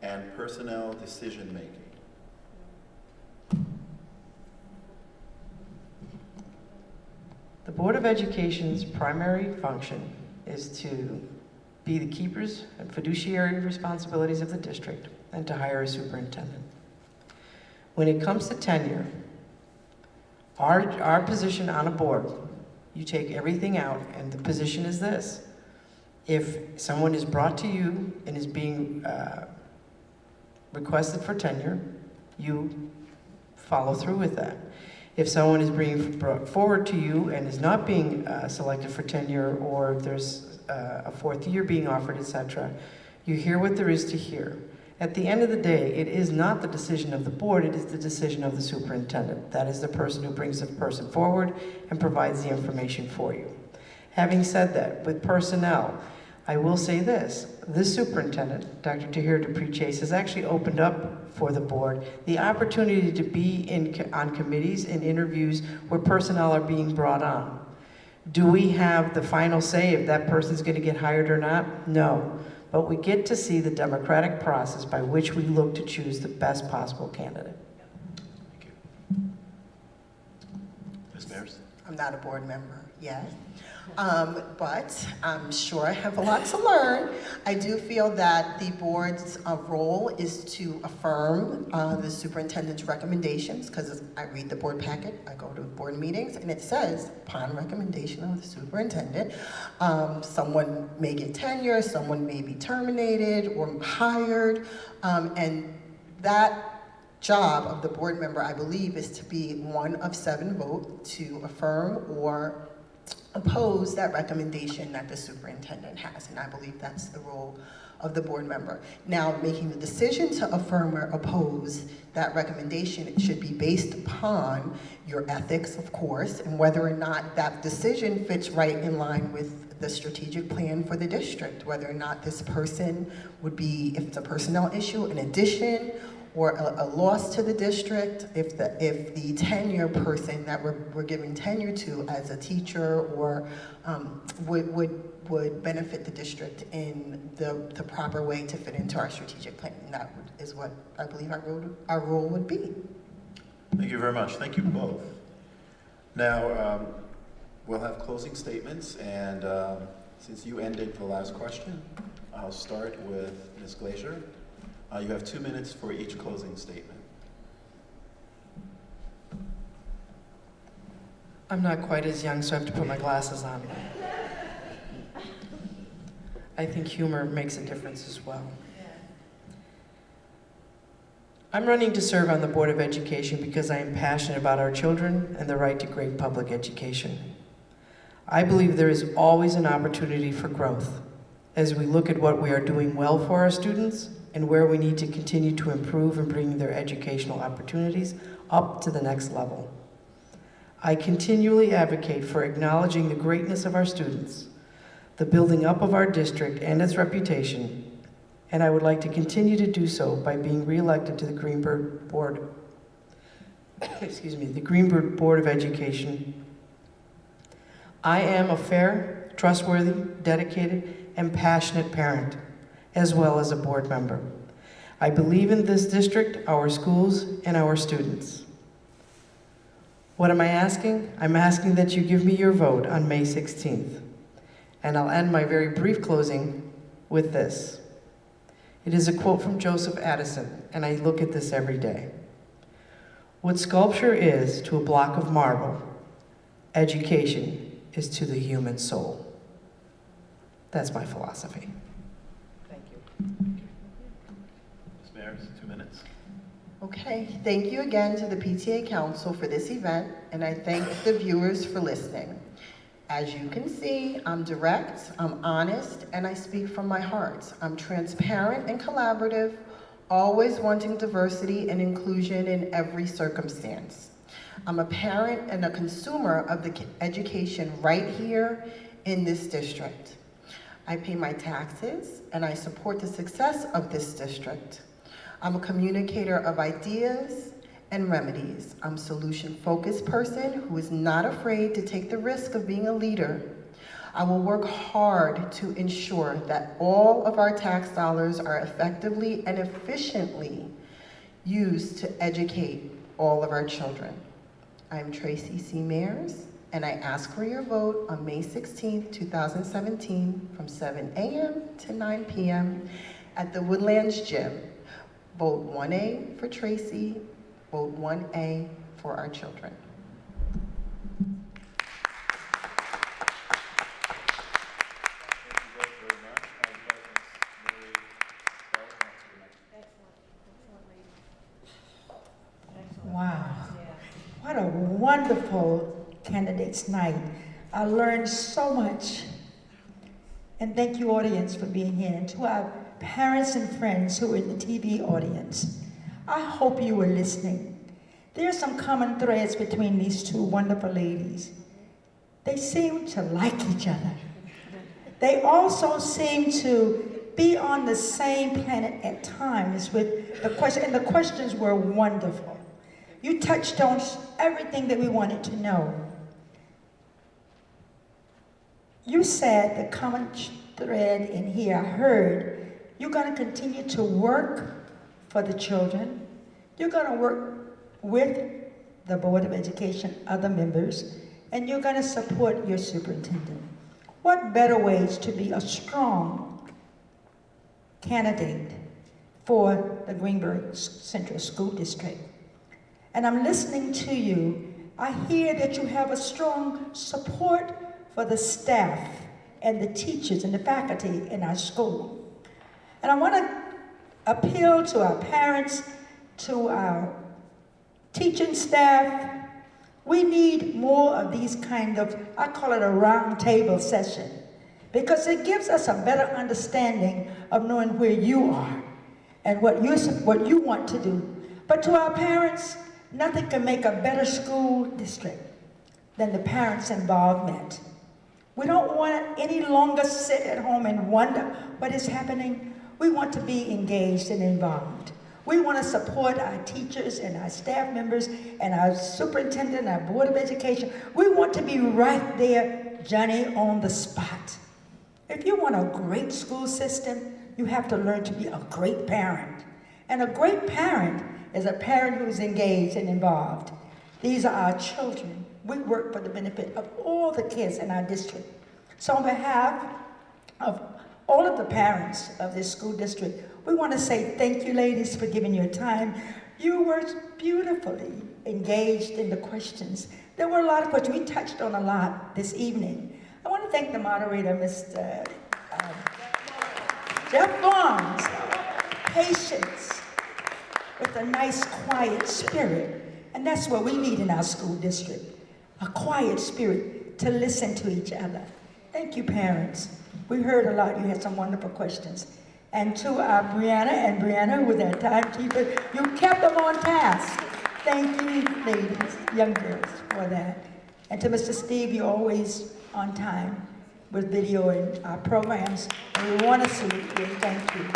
and personnel decision-making? The Board of Education's primary function is to be the keepers and fiduciary responsibilities of the district and to hire a superintendent. When it comes to tenure, our position on a board, you take everything out, and the position is this. If someone is brought to you and is being requested for tenure, you follow through with that. If someone is being brought forward to you and is not being selected for tenure, or there's a 4th year being offered, etc., you hear what there is to hear. At the end of the day, it is not the decision of the board, it is the decision of the superintendent. That is the person who brings the person forward and provides the information for you. Having said that, with personnel, I will say this superintendent, Dr. Tahir Dupree Chase, has actually opened up for the board the opportunity to be on committees and interviews where personnel are being brought on. Do we have the final say if that person's going to get hired or not? No. But we get to see the democratic process by which we look to choose the best possible candidate. Thank you. Ms. Mears? I'm not a board member yet, but I'm sure I have a lot to learn. I do feel that the board's role is to affirm the superintendent's recommendations, because I read the board packet, I go to board meetings, and it says, upon recommendation of the superintendent, someone may get tenure, someone may be terminated or hired, and that job of the board member, I believe, is to be one of 7 votes to affirm or oppose that recommendation that the superintendent has, and I believe that's the role of the board member. Now, making the decision to affirm or oppose that recommendation, it should be based upon your ethics, of course, and whether or not that decision fits right in line with the strategic plan for the district, whether or not this person would be, if it's a personnel issue, an addition, or a loss to the district if the tenure person that we're giving tenure to as a teacher or would benefit the district in the proper way to fit into our strategic plan. And that is what I believe our role would be. Thank you very much. Thank you both. Now, we'll have closing statements, and since you ended the last question, I'll start with Ms. Glacier. You have 2 minutes for each closing statement. I'm not quite as young, so I have to put my glasses on. I think humor makes a difference as well. I'm running to serve on the Board of Education because I am passionate about our children and the right to great public education. I believe there is always an opportunity for growth as we look at what we are doing well for our students and where we need to continue to improve and bring their educational opportunities up to the next level. I continually advocate for acknowledging the greatness of our students, the building up of our district and its reputation, and I would like to continue to do so by being reelected to the Greenberg Board, the Greenberg Board of Education. I am a fair, trustworthy, dedicated, and passionate parent, as well as a board member. I believe in this district, our schools, and our students. What am I asking? I'm asking that you give me your vote on May 16th. And I'll end my very brief closing with this. It is a quote from Joseph Addison, and I look at this every day. What sculpture is to a block of marble, education is to the human soul. That's my philosophy. Thank you. Ms. Maris, 2 minutes. Okay, thank you again to the PTA Council for this event, and I thank the viewers for listening. As you can see, I'm direct, I'm honest, and I speak from my heart. I'm transparent and collaborative, always wanting diversity and inclusion in every circumstance. I'm a parent and a consumer of the education right here in this district. I pay my taxes, and I support the success of this district. I'm a communicator of ideas and remedies. I'm a solution-focused person who is not afraid to take the risk of being a leader. I will work hard to ensure that all of our tax dollars are effectively and efficiently used to educate all of our children. I'm Tracy C. Mayers, and I ask for your vote on May 16th, 2017, from 7 a.m. to 9 p.m. at the Woodlands Gym. Vote 1A for Tracy, vote 1A for our children. Wow. What a wonderful candidates night. I learned so much. And thank you, audience, for being here. And to our parents and friends who are in the TV audience, I hope you were listening. There are some common threads between these two wonderful ladies. They seem to like each other. They also seem to be on the same planet at times with the question, and the questions were wonderful. You touched on everything that we wanted to know. You said the common thread in here, I heard, you're going to continue to work for the children. You're going to work with the Board of Education, other members, and you're going to support your superintendent. What better ways to be a strong candidate for the Greenberg Central School District? And I'm listening to you. I hear that you have a strong support for the staff and the teachers and the faculty in our school. And I want to appeal to our parents, to our teaching staff. We need more of these kind of, I call it a round table session, because it gives us a better understanding of knowing where you are and what you want to do. But to our parents, nothing can make a better school district than the parents' involvement. We don't want to any longer sit at home and wonder what is happening. We want to be engaged and involved. We want to support our teachers and our staff members and our superintendent, our Board of Education. We want to be right there, Johnny, on the spot. If you want a great school system, you have to learn to be a great parent. And a great parent is a parent who's engaged and involved. These are our children. We work for the benefit of all the kids in our district. So on behalf of all of the parents of this school district, we want to say thank you, ladies, for giving your time. You were beautifully engaged in the questions. There were a lot of questions. We touched on a lot this evening. I want to thank the moderator, Mr. Jeff Barnes. Patience with a nice, quiet spirit. And that's what we need in our school district. A quiet spirit to listen to each other. Thank you, parents. We heard a lot. You had some wonderful questions. And to Brianna, who was our timekeeper, you kept them on task. Thank you, ladies, young girls, for that. And to Mr. Steve, you're always on time with video and our programs. And we want to salute you and thank you.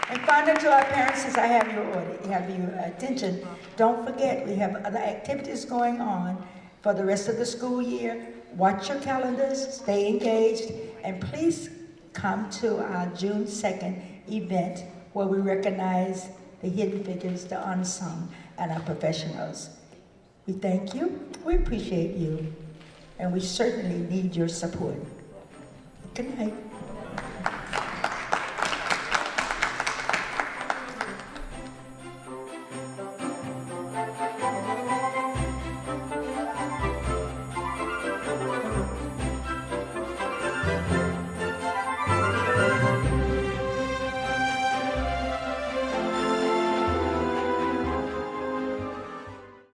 And finally, to our parents, since I have your attention, don't forget we have other activities going on for the rest of the school year. Watch your calendars, stay engaged, and please come to our June 2nd event where we recognize the hidden figures, the unsung, and our professionals. We thank you, we appreciate you, and we certainly need your support. Good night.